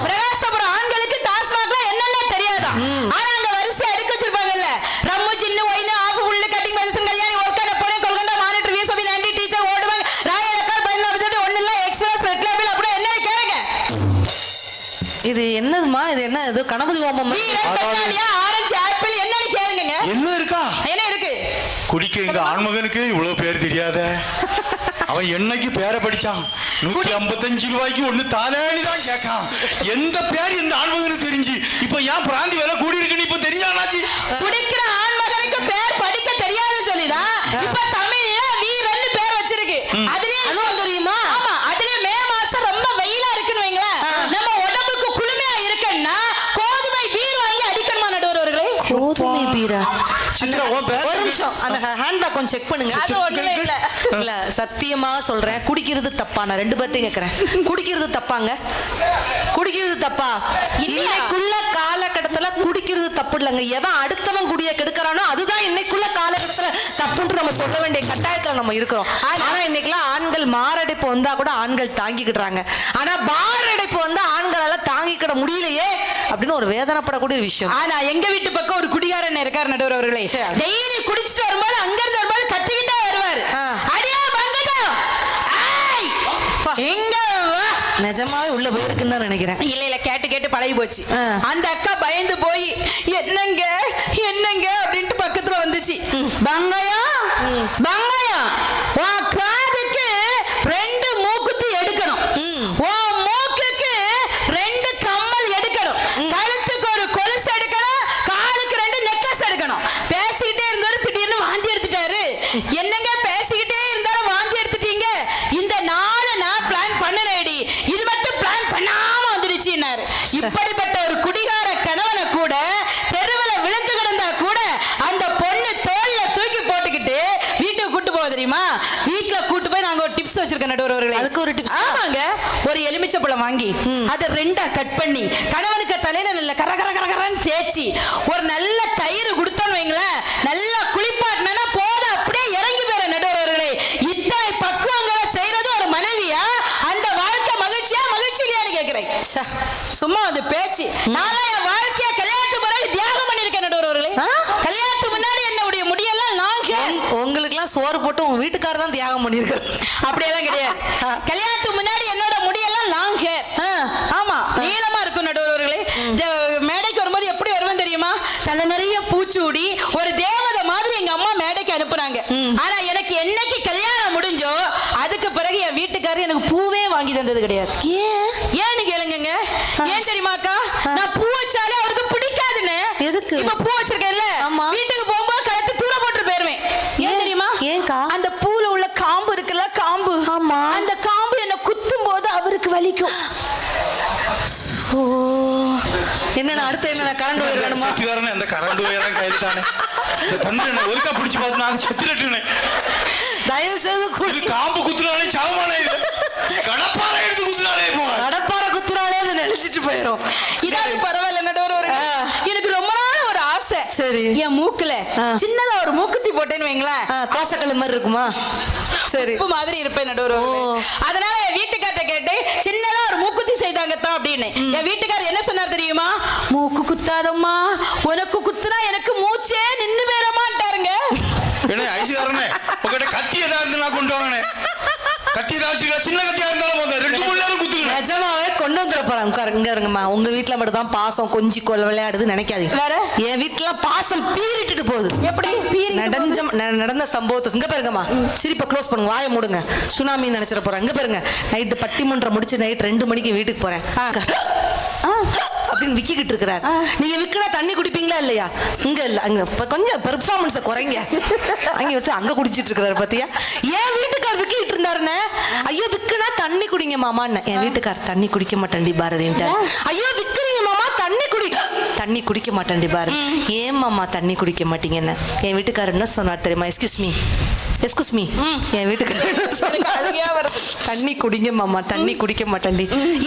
பிரகாசபுரம் ஆண்களுக்கு டாஸ்மாக்னா என்னன்னு தெரியாதா? ஆனா அங்க வரிசை அடுக்கி வச்சிருப்பாங்கல்ல, ரம்மு சின்ன ஒயின் ஆஃப் உள்ள கட்டிங் மனுஷன் கல்யாணி ஒர்க்கன போலே கொல்கண்டா மானிட்டர் வீசபி நண்டி டீச்சர் ஓடுவாங்க ராயலக்கால் பயன்படுது இது என்னதுமா, இது என்ன, இது கணபதி ஹோமம் மாதிரி. வீரன், தக்காளியா, ஆரஞ்சு, ஆப்பிள் என்னன்னு கேளுங்க. என்ன இருக்கா? என்ன இருக்கு? குடிக்க எங்க ஆண்மகனுக்கு இவ்வளவு பேர் தெரியாத? அவன் என்னைக்கு பேரை படிச்சான்? 155 ரூபாய்க்கு ஒண்ணு தானேன்னு தான் கேட்கான். எந்த பேர் இந்த ஆண்மகனுக்கு தெரிஞ்சு இப்ப ஏன் பிராந்தி விலை கூடி இருக்குன்னு இப்ப தெரிஞ்சானாச்சு? குடிக்கிற ஆண்மகனுக்கு பேர் படிக்க தெரியாதுன்னு சொல்லிதான் இப்ப தமிழ்ல வீரன்னு பேர் வச்சிருக்கு. அதுலயே அதுவும் தெரியுமா? ஆமா, அதுலயே மே மாசம் ரொம்ப வெயிலா இருக்குன்னு வைங்களேன், நம்ம உடம்புக்கு குளுமையா இருக்குன்னா கோதுமை பீர் வாங்கி அடிக்கணுமா நடுவர் அவர்களே? கோதுமை பீரா? சித்ரா, உன் பேர் ஒரு நிமிஷம், அந்த ஹேண்ட்பேக் கொஞ்சம் செக் பண்ணுங்க. அது ஒண்ணுமே இல்ல. இல்ல சத்தியமா சொல்றேன், குடிக்கிறது தப்பா? நான் 2 பேர்ட்டையும் கேட்கறேன், குடிக்கிறது தப்பாங்க? குடிக்கிறது தப்பா? இன்னைக்குள்ள காலகட்டத்துல குடிக்கிறது தப்பு இல்லைங்க. எவன் அடுத்தவன் குடிய கெடுக்கிறானோ அதுதான் இன்னைக்குள்ள காலகட்டத்துல தப்புன்னு நம்ம சொல்ல வேண்டிய கட்டாயத்துல நம்ம இருக்கிறோம். ஆனா இன்னைக்கெல்லாம் ஆண்கள் மாரடைப்பு வந்தா கூட ஆண்கள் தாங்கிக்கிடுறாங்க. ஆனா பார் அடைப்பு வந்து ஆண்களால தாங்கிக்கிட முடியலையே அப்படின்னு ஒரு வேதனைப்படக்கூடிய ஒரு விஷயம். ஆனா எங்க வீட்டு பக்கம் ஒரு குடிகாரன் இருக்காரு நடுவர் அவர்களே. டெய்லி குடிச்சிட்டு வரும்போது அங்க இருந்து வரும்போது கத்திக்கிட்டே வருவாரு. அடியா பங்கஜம், ஏய் எங்க வா. நிஜமாவே உள்ள போயிருக்குன்னு தான் நினைக்கிறேன். இல்ல இல்ல, கேட்டு கேட்டு பழகி போச்சு. அந்த அக்கா பயந்து போய் என்னங்க என்னங்க அப்படின்ட்டு பக்கத்துல வந்துச்சு. பங்கயம் பங்கயம், உன் காதுக்கு 2 மூக்குத்தி எடுக்கணும், உன் மூக்குக்கு 2 கம்மல் எடுக்கணும், கழுத்துக்கு ஒரு கொலுசு எடுக்கணும், காலுக்கு 2 நெக்லஸ் எடுக்கணும். பேசிக்கிட்டே இருந்தாரு, திடீர்னு வாந்தி எடுத்துட்டாரு. என்னங்க பேசிக்கிட்டே இருந்தாலும் வாந்தி எடுத்துட்டீங்க? இந்த 4 நான் பிளான் பண்ணனேடி, இது மட்டும் பிளான் பண்ணாம வந்துடுச்சுன்னாரு. இப்படிப்பட்ட ஒரு குடிகார கணவனை கூட தெருவில் விழுந்து கிடந்தா கூட அந்த பொண்ணு தோல்ல தூக்கி போட்டுக்கிட்டு வீட்டுக்கு கூட்டு போக தெரியுமா? வீட்டுல கூட்டு போய் நாங்க ஒரு டிப்ஸ் வச்சிருக்கோம் நடுவர் அவர்களே. அதுக்கு ஒரு டிப்ஸ்? ஆமாங்க, ஒரு எலுமிச்சப்பழம் வாங்கி அதை 2ஆ கட் பண்ணி கணவனுக்கு தலையில நல்ல கர கர கர கரன்னு தேய்ச்சி ஒரு நல்ல தயிர் கொடுத்தோன்னு வைங்களேன், நல்லா குளிப்பாட்டினா போதும், அப்படியே இறங்கி போயிற நடுவர் அவர்களே. இத்தனை பக்குவங்களை செய்யறது ஒரு மனைவியா? அந்த வாழ்க்கை மகிழ்ச்சியா மகிழ்ச்சி இல்லையான்னு கேட்கிறேன். சும்மா அது பேச்சு. நான் என் வாழ்க்கைய கல்யாணத்துக்கு பிறகு தியாகம் பண்ணிருக்கேன் நடுவர் அவர்களே. கல்யாணத்துக்கு முன்னாடி என்னுடைய முடியெல்லாம் உங்களுக்கு எல்லாம் சோறு போட்டு உங்க வீட்டுக்காரர் தான் தியாகம் பண்ணிருக்காரு. அப்படியெல்லாம் கிடையாது. கல்யாணத்துக்கு முன்னாடி என்னோட முடியெல்லாம் லாங் ஹேர். ஆமா, நீளமா இருக்கும் நடுவர் அவர்களே. மேடைக்கு வரும்போது எப்படி வருவேன் தெரியுமா? தலை நிறைய பூச்சூடி ஒரு தேவதை மாதிரி எங்க அம்மா மேடைக்கு அனுப்புனாங்க. ஆனா எனக்கு என்னைக்கு கல்யாணம் முடிஞ்சோ அதுக்கு பிறகு என் வீட்டுக்காரர் எனக்கு பூவே வாங்கி தந்தது கிடையாது. ஏன்னு கேளுங்க. ஏன் தெரியுமாக்கா? நான் பூ வச்சாலே அவருக்கு பிடிக்காதுன்னு. எதுக்கு? இப்ப பூ வச்சிருக்கேன்ல, வீட்டுக்கு போகும்போது கழுத்து தூர போட்டு போயிருவேன். ஏன் தெரியுமா? ஏன்க்கா? அந்த பூல உள்ள காம்பு இருக்குல்ல, காம்பு. ஆமா. அந்த காம்பு என்ன குத்தும் போது அவருக்கு வலிக்கும். என்ன அடுத்து என்ன கரண்ட் ஒயர் வேணுமா? செத்துக்காரனே அந்த கரண்ட் ஒயரெல்லாம் கையிட்டானே. இந்த தண்டனை ஒருக்கா பிடிச்சு பார்த்து நான் செத்துட்டேனே. தயவு செய்து இது காம்பு குத்துறானே, சாவமானே. இது கடப்பாறை எடுத்து குத்துறானே. கடப்பாறை குத்துறாலே அது நெளிச்சிட்டு போயிடும். இதாவது பரவாயில்ல நடுவர் அவர்களே. எனக்கு ரொம்ப நாள் ஒரு ஆசை. சரி. என் மூக்குல சின்னதா ஒரு மூக்குத்தி போட்டேன்னு வைங்களேன், தோசைக்கல் மாதிரி இருக்குமா? சரி. உப்பு மாதிரி இருப்பேன் நடுவர் அவர்களே. அதனால என் வீட்டுக்கார்ட்ட கேட்டேன், சின்னதா ஒரு மூக்குத்தி செய்தாங்க தான் அப்படின்னு. என் வீட்டுக்காரர் என்ன சொன்னார் தெரியுமா? மூக்கு குத்தாதம்மா, உனக்கு குத்துனா எனக்கு மூச்சே நின்னு பேரமாட்டாருங்க. என்ன ஐசிகாரனே, உங்ககிட்ட கத்தி ஏதாவது இருந்தா கொண்டு வாங்கனே. கத்தி ஏதாவது சின்ன கத்தியா இருந்தாலும் போதும், 2 மணி நேரம் குத்துங்க. நிஜமாவே கொண்டு வந்துட போறேன். இங்க இருங்கம்மா. உங்க வீட்டுல மட்டும் தான் பாசம் கொஞ்சி கொள்ள விளையாடுது நினைக்காதீங்க. வேற என் வீட்டுல பாசம் பீறிட்டு போகுது. எப்படி நடந்த சம்பவத்தை இங்க பாருங்கம்மா. சிரிப்பை க்ளோஸ் பண்ணுங்க, வாயை மூடுங்க. சுனாமி நினைச்சிட போறேன். இங்க பாருங்க, நைட்டு பட்டிமன்றம் முடிச்சு நைட் 2 மணிக்கு வீட்டுக்கு போறேன். அப்படின்னு விக்கிக்கிட்டு இருக்கிறார். நீங்க விக்கினா தண்ணி குடிப்பீங்களா இல்லையா? இங்க இல்ல, அங்க கொஞ்சம் பெர்ஃபார்மன்ஸை குறைங்க. அங்க வச்சு அங்க குடிச்சிட்டு இருக்கிறாரு பாத்தியா? என் வீட்டுக்கார் விக்கிட்டு இருந்தாருன்னு, ஐயோ விக்குனா தண்ணி குடிங்க மாமான்னு. என் வீட்டுக்கார் தண்ணி குடிக்க மாட்டேன்டி பாரதின்ட்டு. ஐயோ விக்கிறீங்க மாமா, தண்ணி குடிக்க மாட்டேன்டி பாரதி. ஏன் மாமா தண்ணி குடிக்க மாட்டீங்கன்னு என் வீட்டுக்காரர் என்ன சொன்னார் தெரியுமா? Excuse me. என் வீட்டுக்காரர் தண்ணி குடிங்க மாமா, தண்ணி குடிக்க மாட்டேன்டி.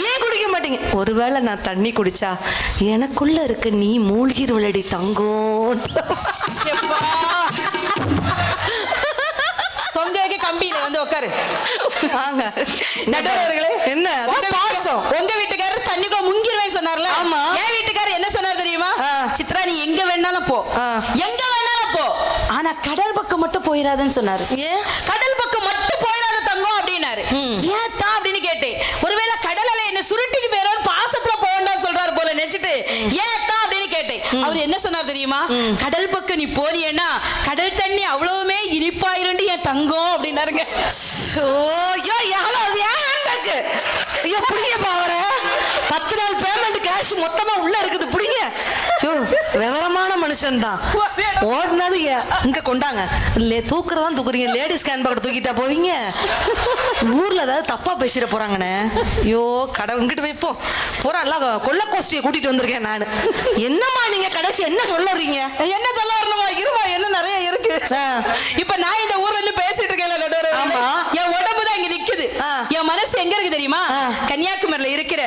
ஏன் குடிக்க மாட்டீங்க? ஒருவேளை நான் தண்ணி குடிச்சா எனக்குள்ள இருக்க நீ மூழ்கிருவலடி தங்கம். தொங்கைக்கு கம்பியில வந்து உட்காரு. வாங்க நடுவர்களே, என்ன பாசம்? உங்க வீட்டுக்காரர் தண்ணிக்குள்ள முங்கிருவேன்னு சொன்னார்ல. ஆமா. என் வீட்டுக்காரர் என்ன சொன்னார் தெரியுமா? சித்ரா நீ எங்க வேணாலும் போ, எங்க வேணாலும் போ, ஆனா கடல் பக்கம் மட்டும் போயிடாதுன்னு சொன்னாரு. ஏன் கடல் பக்கம் மட்டும் போயிடாத தங்கம் அப்படின்னாரு. ஏன் தான் அப்படின்னு கேட்டேன். ஒருவேளை கடல் அலை என்ன சுருட்டிட்டு போயிடும் பாசத்துல போக வேண்டாம் சொல்றாரு ஏன் தான் அப்படின்னு கேட்டேன். அவர் என்ன சொன்னார் தெரியுமா? கடல் பக்கம் நீ போனியன்னா கடல் தண்ணி அவ்வளவுமே இனிப்பாயிருண்டு என் தங்கம் அப்படின்னாருங்க. புடிங்கப்பா அவரை. 10 நாள் பேமெண்ட் கேஷ் மொத்தமா உள்ள இருக்குது, புடிங்க. விவரமான மனுஷன் தான். ஓடினது இங்க கொண்டாங்க. தூக்குறதான் தூக்குறீங்க. லேடிஸ் கேன் பக்கெட் தூக்கிட்டா போவீங்க. ஊர்ல ஏதாவது தப்பா பேசிட போறாங்கண்ணே. ஐயோ கடை உங்ககிட்ட வைப்போம். பூரா எல்லாம் கொள்ள கோஷ்டியை கூட்டிட்டு வந்திருக்கேன் நான். என்னம்மா நீங்க கடைசி என்ன சொல்லுறீங்க? என்ன சொல்ல வரணுமா? இருமா, என்ன நிறைய இருக்கு. இப்ப நான் இந்த ஊர்ல இருந்து பேசிட்டு இருக்கேன். என் உடம்பு தான் இங்க நிக்குது. என் மனசு எங்க இருக்கு தெரியுமா? கன்னியாகுமரியில இருக்கிற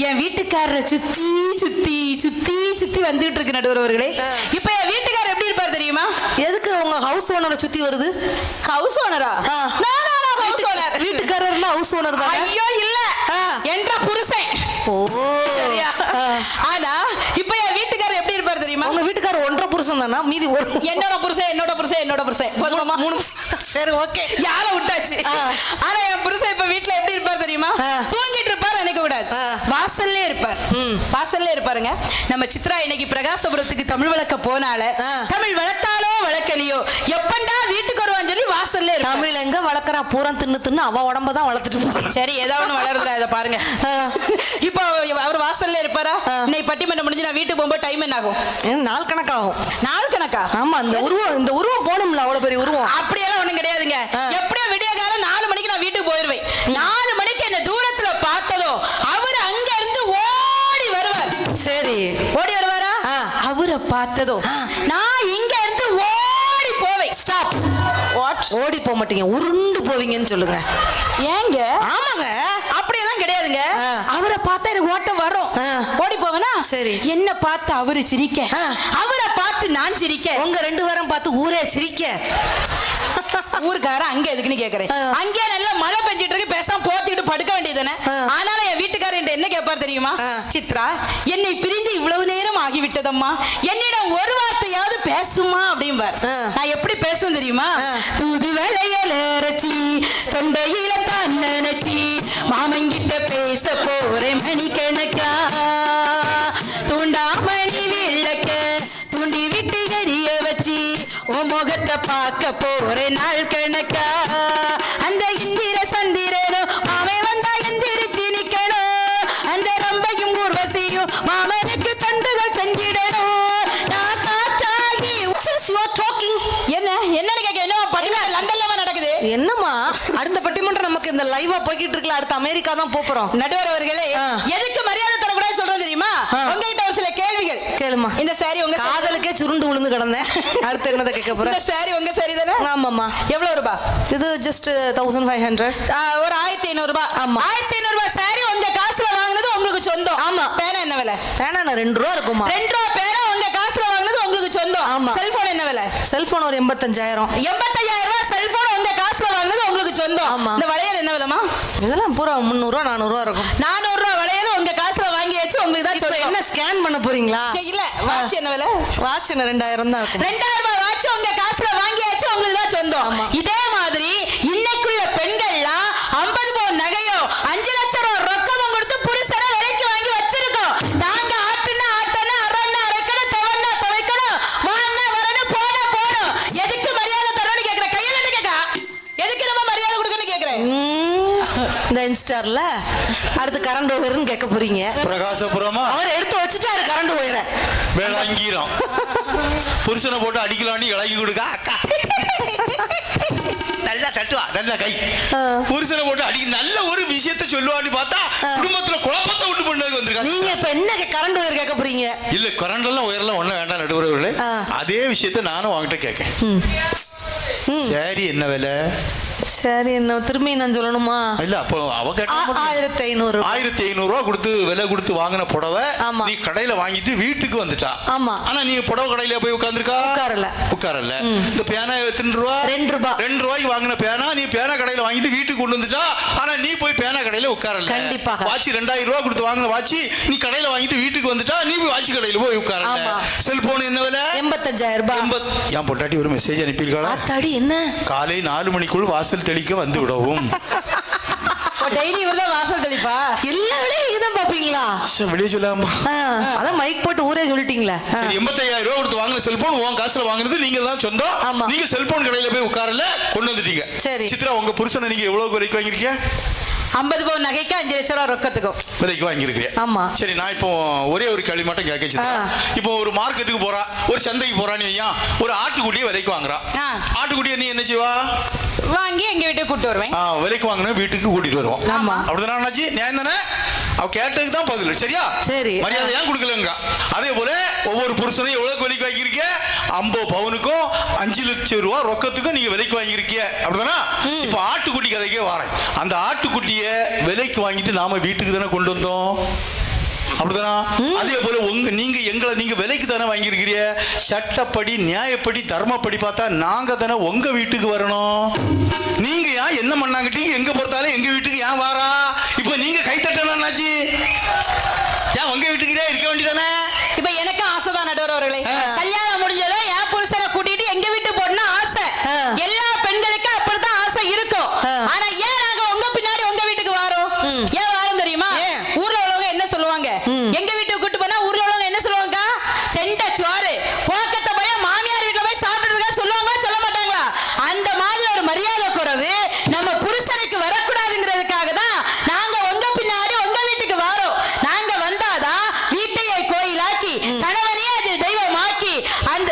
என் வீட்டுக்காரரை சுத்தி சுத்தி சுத்தி சுத்தி வந்துட்டு இருக்கு நடுவர் அவர்களே. இப்ப என் வீட்டுக்காரர் எப்படி இருப்பாரு தெரியுமா? எதுக்கு உங்க ஹவுஸ் ஓனரை சுத்தி வருது? ஹவுஸ் ஓனரா? House owner. வீட்டுக்காரர்னா ஹவுஸ் ஓனர் தான். ஐயோ இல்ல, என்ற புருஷன். ஓ சரியா? ஆனா இப்ப என் வீட்டுக்காரர் எப்படி இருப்பாரு தெரியுமா? உங்க வீட்டுக்காரர் ஒன்றரை புருஷன் தானா? மீதி என்னோட புருஷன் என்னோட புருஷன் என்னோட புருஷன் போதுமா? 3. சரி ஓகே, யார விட்டாச்சு. ஆனா என் புருஷன் இப்ப வீட்டுல எப்படி இருப்பார் தெரியுமா? தூங்கிட்டு இருப்பாரு நினைக்க கூடாது, வாசல்லே இருப்பார். வாசல்லே இருப்பாருங்க. நம்ம சித்ரா இன்னைக்கு பிரகாசபுரத்துக்கு தமிழ் வளர்க்க போனால, தமிழ் வளர்த்தாலோ வளர்க்கலையோ எப்பண்டா வீட்டுக்கு வருவான்னு சொல்லி வாசல்லே இருப்பார். தமிழ் எங்க வளர்க்கறா? பூரா தின்னு அவ உடம்ப தான் வளர்த்துட்டு போறான். சரி ஏதாவது வளருதா இதை பாருங்க. இப்போ அவர் வாசல்ல இருப்பாரா? இன்னைக்கு பட்டிமன்றம் முடிஞ்சு நான் வீட்டுக்கு போகும்போது டைம் என்ன ஆகும்? நாள் கணக்காகும். நாள் கணக்கா? ஆமா, இந்த உருவம் போகணும்ல, அவ்வளவு பெரிய உருவம். அப்படியெல்லாம் ஒண்ணும் கிடையாதுங்க. எப்படியோ விடிய காலம் 4 மணிக்கு நான் வீட்டுக்கு போயிருவேன். 4 மணிக்கு என்ன தூரத்துல பார்த்ததோ அவர் அங்க இருந்து ஓடி வருவார். சரி, ஓடி வருவாரா? அவரை பார்த்ததோ நான் இங்க இருந்து ஓடி போவேன். ஸ்டாப். ஓடி போக மாட்டீங்க, உருண்டு போவீங்கன்னு சொல்லுங்க. ஏங்க? ஆமாங்க, அப்படியெல்லாம் கிடையாதுங்க. அவரை பார்த்தா எனக்கு ஓட்டம் வரும், ஓடி போவேனா? சரி. என்ன பார்த்து அவரு சிரிக்க, அவரை பார்த்து நான் சிரிக்க, உங்க 2 பேரும் பார்த்து ஊரே சிரிக்க. ஊருக்காரன் அங்க எதுக்குன்னு கேக்குறேன். அங்கே நல்லா மழை பெஞ்சிட்டு இருக்கு, பேசாம போத்திட்டு படுக்க வேண்டியதுதானே. ஆனாலும் என் வீட்டுக்காரன் என்ன கேட்பார் தெரியுமா? சித்ரா, என்னை பிரிந்து இவ்வளவு நேரம் ஆகிவிட்டதம்மா, என்னிடம் ஒரு வார்த்தையாவது பேசுமா அப்படிம்பார். நான் எப்படி பேசுவேன் தெரியுமா? தூது வேலையில ரச்சி தொண்டையில தான் நினைச்சி மாமங்கிட்ட பேச போறேன் மணிக்கணக்கா, தூண்டாமணி விளக்க தூண்டி விட்டு எரிய வச்சு உன் முகத்தை பார்க்க போறேன் நாள் கணக்கா, அந்த இந்திர சந்திரனும் மாமன் வந்தா எந்திரிச்சு நிக்கணும், அந்த ரம்பையும் ஊர்வசியும் மாமனுக்கு தந்துகள் செஞ்சிடணும், நான் காற்றாகி என்ன என்னன்னு கேட்க. என்ன பட்டிமன்றம் லண்டன்ல நடக்குது? என்னம்மா அடுத்த பட்டிமன்றம் நமக்கு இந்த லைவா போய்கிட்டு இருக்குல்ல, அடுத்த அமெரிக்கா தான் போறோம். நடுவர் அவர்களே, எதுக்கு மரியாதை தரக்கூடாது சொல்றது தெரியுமா? உங்ககிட்ட ஒரு சில கேள்விகள் கேளுமா. இந்த சாரி உங்க காதலுக்கே சுருண்டு விழுந்து கிடந்தேன். அடுத்து என்னதை கேட்க போறேன்? இந்த சாரி உங்க சாரி தானே? ஆமாம்மா. எவ்வளவு ரூபாய்? இது ஜஸ்ட் 1500. ஒரு 1500 ரூபாய். ஆமா, 1500 ரூபாய் சாரி உங்க காசுல வாங்குனது உங்களுக்கு சொந்தம். ஆமா. பேனா என்ன விலை? பேனா 2 ரூபா இருக்குமா? 2 ரூபாய் பேனா உங்க காசுல வாங்குனது உங்களுக்கு சொந்தம். ஆமா. செல்போன் என்ன விலை? செல்போன் ஒரு 85,000. 85,000 ரூபாய் செல்போன் உங்க காசுல வாங்குனது உங்களுக்கு சொந்தம். ஆமா. இந்த வளையல் என்ன விலைமா? இதெல்லாம் பூரா 300 ரூபா 400 ரூபா இருக்கும். 400 ரூபாய் வளையல் உங்க காசுல வாங்கியாச்சு, உங்களுக்கு தான் சொந்தம். என்ன ஸ்கேன் பண்ண போறீங்களா? இல்ல, வாட்ச் என்ன விலை? வாட்ச் என்ன 2000 தான் இருக்கும். 2000 ரூபாய் வாட்ச் உங்க காசுல வாங்கியாச்சு, உங்களுக்கு தான் சொந்தம். இதே மாதிரி இன்னைக்குள்ள பெண்கள்லாம் 50 பவுன் நகையோ 5 லட்சம் ரூபாய் ரொக்கமும் கொடுத்து புருஷனை விலைக்கு வாங்கி வச்சிருக்கோம். நாங்க ஆட்டுனா ஆட்டணும், அரண்ணா அரைக்கணும், துவண்ணா துவைக்கணும், வாண்ணா வரணும், போணும். எதுக்கு மரியாதை தரணும்னு கேக்குறேன். கையில கேட்கா, எதுக்கு நம்ம மரியாதை கொடுக்கணும்னு கேக்குறேன். இந்த இன்ஸ்டார்ல அடுத்து கரண்ட் ஒயர்னு கேட்க போறீங்க. பிரகாசபுரமா அவர் எடுத்து வச்சுட்டாரு கரண்ட் ஒயரை. வேளாங்கீரம் புருஷனை போட்டு அடிக்கலான்னு இலகி கொடுக்க அக்கா நல்லா தட்டுவா, நல்ல கை. புருஷனை போட்டு அடி நல்ல ஒரு விஷயத்தை சொல்லுவான்னு பார்த்தா குடும்பத்துல குழப்பத்தை விட்டு பண்ணது வந்திருக்காங்க. நீங்க இப்ப என்ன கரண்ட் ஒயர் கேட்க போறீங்க? இல்ல கரண்ட் எல்லாம் ஒயர்லாம் ஒண்ணும் வேண்டாம் நடுவர்களே. அதே விஷயத்தை நானும் வாங்கிட்ட கேட்கேன். சரி என்ன விலை? சரி என்ன திரும்பி நான் சொல்லணுமா? இல்ல அப்போ அவ கேட்டா 1500. 1500 ரூபா கொடுத்து விலை கொடுத்து வாங்கின புடவை நீ கடையில வாங்கிட்டு வீட்டுக்கு வந்துட்டா. ஆமா. ஆனா நீ புடவை கடையில போய் உட்கார்ந்திருக்கா? உட்காரல. இந்த பேனா எத்தனை ரூபா? 2 ரூபா. 2 ரூபாய்க்கு வாங்கின பேனா நீ பேனா கடையில வாங்கிட்டு வீட்டுக்கு கொண்டு வந்துட்டா. ஆனா நீ போய் பேனா கடையில உட்காரல. கண்டிப்பாக. வாட்ச் 2000 ரூபா கொடுத்து வாங்கின வாட்ச் நீ கடையில வாங்கிட்டு வீட்டுக்கு வந்துட்டா. நீ போய் வாட்ச் கடையில போய் உட்காரல. செல்போன் என்ன விலை? 85,000 ரூபாய். என் பொண்டாட்டி ஒரு மெசேஜ் அனுப்பியிருக்காளா? அத்தாடி என்ன? காலை 4 மணிக்குள் வாசல் தெளிக்க வந்து விடவும். டெய்லி இவர்தான் வாசல் தெளிப்பா? எல்லா வேலையும் இதுதான் பாப்பீங்களா? சொல்லிட்டீங்களா? வெளியே சொல்லாமா? அதான் மைக் போட்டு ஊரே சொல்லிட்டீங்களா? 85,000 ரூபாய் கொடுத்து வாங்கின செல்போன் உன் காசுல வாங்குனது நீங்க தான் சொந்தம். ஆமா. நீங்க செல்போன் கடையில போய் உட்காரல, கொண்டு வந்துட்டீங்க. சரி. சித்ரா, உங்க புருஷனை நீங்க எவ்வளவு விலைக்கு வாங்கிருக்கீங்க? 50 பவுன் நகைக்கு 5 லட்சம் ரூபாய் ரொக்கத்துக்கும் விலைக்கு வாங்கியிருக்கிறேன். ஆமா. சரி, நான் இப்போ ஒரே ஒரு கேள்வி மட்டும் கேட்க சித்ரா. இப்போ ஒரு மார்க்கெட்டுக்கு போறா, ஒரு சந்தைக்கு போறான்னு வையா, ஒரு ஆட்டுக்குட்டியை விலைக்கு வாங்குறா. ஆட்டுக்குட்டியை நீ என்ன செய்வா? வாங்கி எங்க வீட்டுக்கு கூட்டு வருவேன். விலைக்கு வாங்கின வீட்டுக்கு கூட்டிட்டு வருவோம். ஆமா. அப்படிதானே அண்ணாச்சி? நியாயம் தானே? அவ கேட்டதுக்கு தான் பதில். சரியா? சரி. மரியாதை ஏன் கொடுக்கலங்க? அதே போல ஒவ்வொரு புருஷனையும் எவ்வளவு விலைக்கு வாங்கியிருக்க? 50 பவுனுக்கும் 5 லட்சம் ரூபாய் ரொக்கத்துக்கும் நீங்க விலைக்கு வாங்கியிருக்கிய. அப்படிதானா? இப்ப ஆட்டுக்குட்டி கதைக்கே வரேன். அந்த ஆட்டுக்குட்டிய விலைக்கு வாங்கிட்டு நாம வீட்டுக்கு தானே கொண்டு வந்தோம். அப்படிதானா? அதே போல நீங்க விலைக்கு தானே வாங்கியிருக்கிறீங்க. சட்டப்படி, நியாயப்படி, தர்மப்படி பார்த்தா நாங்க தானே உங்க வீட்டுக்கு வரணும். நீங்க ஏன் என்ன பண்ணாங்கிட்டீங்க? எங்க பொறுத்தாலும் எங்க வீட்டுக்கு ஏன் வாரா? இப்ப நீங்க கை தட்டணும்னாச்சு ஏன் உங்க வீட்டுக்கு இருக்க வேண்டியதானே? இப்ப எனக்கு ஆசைதான் நடுவர்களே. கல்யாணம் முடிஞ்சதும் என் புருஷனை கூட்டிட்டு எங்க வீட்டு போடணும் ஆசை. எல்லா பெண்களுக்கும் அப்படித்தான் ஆசை இருக்கும். ஆனா ஏன் நாங்க உங்க பின்னாடி உங்க வீட்டுக்கு வரோம்? ஏன் வரோம் தெரியுமா? ஊர்ல உள்ளவங்க என்ன சொல்லுவாங்க? எங்க வீட்டுக்கு கூட்டு போனா ஊர்ல உள்ளவங்க என்ன சொல்லுவாங்க? தெண்ட சோறு போக்கத்தை போய் மாமியார் வீட்டுல போய் சாப்பிட்டு இருக்கா சொல்லுவாங்க, சொல்ல மாட்டாங்களா? அந்த மாதிரி ஒரு மரியாதை குறைவு நம்ம புருஷனுக்கு வரக்கூடாதுங்கிறதுக்காக தான் நாங்க உங்க பின்னாடி உங்க வீட்டுக்கு வரோம். நாங்க வந்தாதான் வீட்டையே கோயிலாக்கி, கணவனையே அது தெய்வமாக்கி, அந்த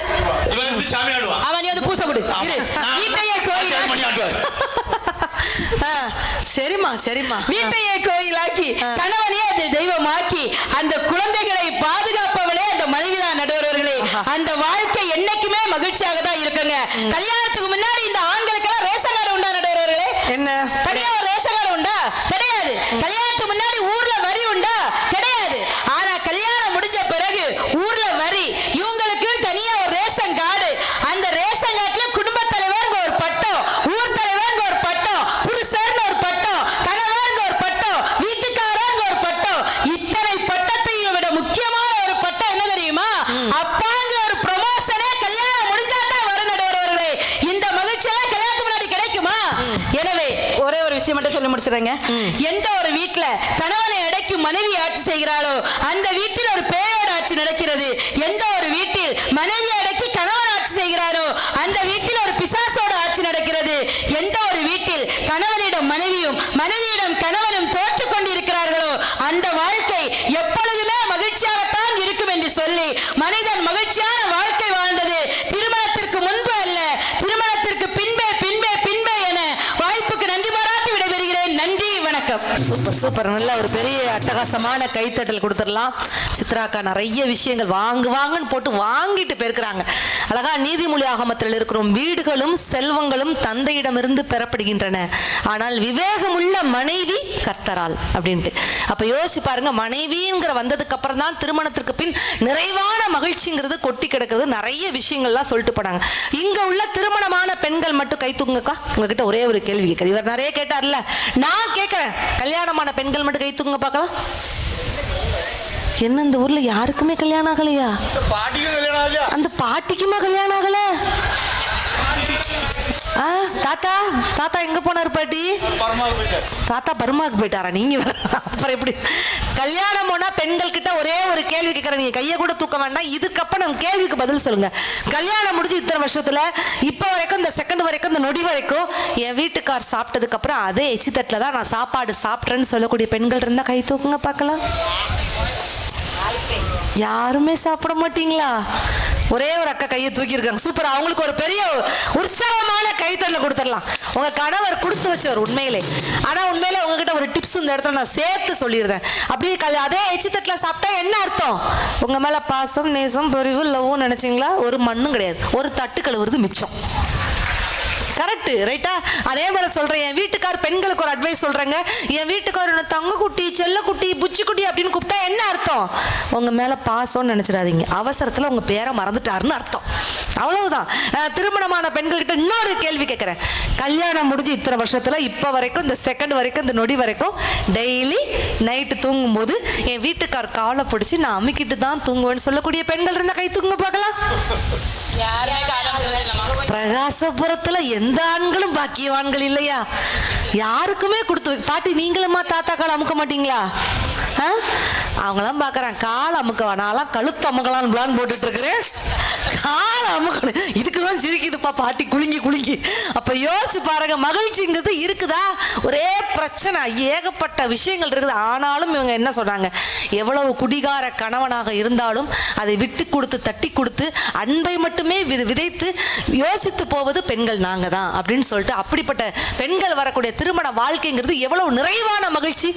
சாமி ஆடுவா, அவன் வந்து பூசை கொடு வீட்டையே கோயிலாக்கி, சரிம்மா சரிம்மா, வீட்டையே கோயிலாக்கி, கணவனையே அது தெய்வமாக்கி, அந்த குழந்தைகளை பாதுகாப்பவளே அந்த மனைவிதான் நடுவர்களே. அந்த வாழ்க்கை என்னைக்குமே மகிழ்ச்சியாக தான் இருக்குங்க. கல்யாணத்துக்கு முன்னாடி இந்த ஆண்களுக்கெல்லாம் ரேஷன் கார்டு உண்டா நடுவர்களே? என்ன கிடையாது. ரேஷன் கார்டு உண்டா? கிடையாது. கல்யாணத்துக்கு முன்னாடி ஊர்ல வரி உண்டா? கிடையாது. ஆனா கல்யாணம் முடிஞ்ச பிறகு ஊர்ல வரி, இவங்களுக்கு தனியா ஒரு ரேஷன் கார்டு. அந்த ரேஷன் கார்டுல குடும்ப தலைவர் ஒரு பட்டம், ஊர் தலைவர் ஒரு பட்டம், புருஷன் ஒரு பட்டம், கணவன் ஒரு பட்டம், வீட்டுக்காரன் ஒரு பட்டம். இத்தனை பட்டத்தையும் விட முக்கியமான ஒரு பட்டம் என்ன தெரியுமா? அப்பாங்கிற ஒரு ப்ரமோஷனே கல்யாணம் முடிஞ்சாதான் வரும் நடுவர்களே. இந்த மகிழ்ச்சி எல்லாம் கல்யாணத்துக்கு முன்னாடி கிடைக்குமா? எனவே ஒரே ஒரு விஷயம் மட்டும் சொல்லி முடிச்சிடுறேங்க. எந்த ஒரு வீட்டுல கணவனை அடக்கி மனைவி ஆட்சி செய்கிறாளோ அந்த வீட்டில் ஒரு பேயோட ஆட்சி நடக்கிறது. எந்த ஒரு வீட்டில் மனைவி அடக்கி கணவன் ஆட்சி செய்கிறாரோ அந்த வீட்டில் ஒரு பிசாசோட ஆட்சி நடக்கிறது. எந்த ஒரு வீட்டில் கணவனிடம் மனைவியும் மனைவியிடம் கணவனும் தோற்றுக் கொண்டிருக்கிறார்களோ அந்த வாழ்க்கை எப்பொழுதுமே மகிழ்ச்சியாகத்தான் இருக்கும் என்று சொல்லி மனிதன் மகிழ்ச்சியான வாழ்க்கை வாழ்ந்தது திருமணத்திற்கு முன்பு அல்ல, திருமணத்திற்கு பின்பே பின்பே பின்பே என வாய்ப்புக்கு நன்றி பாராட்டி விடைபெறுகிறேன். நன்றி, வணக்கம். Super super. நல்ல ஒரு பெரிய அட்டகாசமான கைத்தட்டல் கொடுத்துடலாம். சித்ராக்கா நிறைய விஷயங்கள் வாங்குன்னு போட்டு வாங்கிட்டு போயிருக்கிறாங்க. அழகா நீதிமொழி ஆகமத்தில் இருக்கிறோம், வீடுகளும் செல்வங்களும் தந்தையிடமிருந்து பெறப்படுகின்றன, ஆனால் விவேகமுள்ள மனைவி கர்த்தரால் அப்படின்ட்டு. அப்ப யோசிச்சு பாருங்க, மனைவிங்கிற வந்ததுக்கு அப்புறம் தான் திருமணத்திற்கு பின் நிறைவான மகிழ்ச்சிங்கிறது கொட்டி கிடக்குது. நிறைய விஷயங்கள்லாம் சொல்லிட்டு போனாங்க. இங்க உள்ள திருமணமான பெண்கள் மட்டும் கை தூங்குங்கக்கா. உங்ககிட்ட ஒரே ஒரு கேள்வி கேட்குது. இவர் நிறைய கேட்டார்ல, நான் கேட்கிறேன், கல்யாணமான பெண்கள் மட்டும் கை தூங்க பார்க்கலாம். என்ன இந்த ஊர்ல யாருக்குமே கல்யாணம் ஆகலையா? அந்த பாட்டிக்குமா கல்யாணம் ஆகல? தாத்தா தாத்தா எங்க போனார் பாட்டி? தாத்தா பர்மாவுக்கு போயிட்டாரா? நீங்க அப்புறம் எப்படி கல்யாணம் போனா பெண்கள் கிட்ட ஒரே ஒரு கேள்வி கேட்கறேன், நீங்க கையை கூட தூக்க வேண்டாம். இதுக்கப்புறம் நம்ம கேள்விக்கு பதில் சொல்லுங்க. கல்யாணம் முடிஞ்சு இத்தனை வருஷத்துல இப்ப வரைக்கும், இந்த செகண்ட் வரைக்கும், இந்த நொடி வரைக்கும் என் வீட்டுக்கார் சாப்பிட்டதுக்கு அப்புறம் அதே எச்சி தட்டுல தான் நான் சாப்பாடு சாப்பிட்றேன்னு சொல்லக்கூடிய பெண்கள் இருந்தா கை தூக்குங்க பார்க்கலாம். யாருமே சாப்பிட மாட்டீங்களா? ஒரே ஒரு அக்கா கையை தூக்கி இருக்காங்க. சூப்பர். அவங்களுக்கு ஒரு பெரிய உற்சாகமான கைத்தட்டல கொடுத்துடலாம். உங்க கணவர் கொடுத்து வச்சவர் உண்மையிலே. ஆனா உண்மையிலே உங்ககிட்ட ஒரு டிப்ஸ் இந்த இடத்துல நான் சேர்த்து சொல்லிடுறேன். அப்படியே அதே எச்சி தட்டுல சாப்பிட்டா என்ன அர்த்தம்? உங்க மேல பாசம், நேசம், பொறிவு, லவ்வும் நினைச்சீங்களா? ஒரு மண்ணும் கிடையாது. ஒரு தட்டு கழுவுறது மிச்சம். கரெக்ட் ரைட்டா? அதே மாதிரி சொல்றேன், என் வீட்டுக்கார் பெண்களுக்கு ஒரு அட்வைஸ் சொல்றேங்க. என் வீட்டுக்கார் தங்க குட்டி, செல்ல குட்டி, புச்சி குட்டி அப்படின்னு கூப்பிட்டா என்ன அர்த்தம்? உங்க மேல பாசம்னு நினைச்சிடாதீங்க, அவசரத்துல உங்க பேரை மறந்துட்டாருன்னு அர்த்தம். அவ்வளவுதான். திருமணமான பெண்கள் கிட்ட இன்னொரு கேள்வி கேட்கிறேன். கல்யாணம் முடிஞ்சு இத்தனை வருஷத்துல இப்ப வரைக்கும், இந்த செகண்ட் வரைக்கும், இந்த நொடி வரைக்கும் டெய்லி நைட்டு தூங்கும் போது என் வீட்டுக்கார் காலை பிடிச்சி நான் அம்மிக்கிட்டு தான் தூங்குவேன்னு சொல்லக்கூடிய பெண்கள் இருந்தா கை தூங்க பார்க்கலாம். பிரகாசபுரத்துல எந்த ஆண்களும் பாக்கியவான்கள் இல்லையா? யாருக்குமே கொடுத்து பாட்டி நீங்களுமா தாத்தா கால அமுக்க மாட்டீங்களா? அவங்களாம் பார்க்குறான் கால் அமுக்கவா, நான்லாம் கழுத்து அமுக்கலான்னு பிளான் போட்டுட்டு இருக்கிறேன். கால் அமுக்கணும், இதுக்கு தான் சிரிக்குதுப்பா பாட்டி குலுங்கி குலுங்கி. அப்போ யோசிச்சு பாருங்க, மகிழ்ச்சிங்கிறது இருக்குதா? ஒரே பிரச்சனை, ஏகப்பட்ட விஷயங்கள் இருக்குது. ஆனாலும் இவங்க என்ன சொல்றாங்க, எவ்வளவு குடிகார கணவனாக இருந்தாலும் அதை விட்டு கொடுத்து தட்டி கொடுத்து அன்பை மட்டுமே விதைத்து யோசித்து போவது பெண்கள் நாங்க தான் அப்படின்னு சொல்லிட்டு, அப்படிப்பட்ட பெண்கள் வரக்கூடிய திருமண வாழ்க்கைங்கிறது எவ்வளவு நிறைவான மகிழ்ச்சி.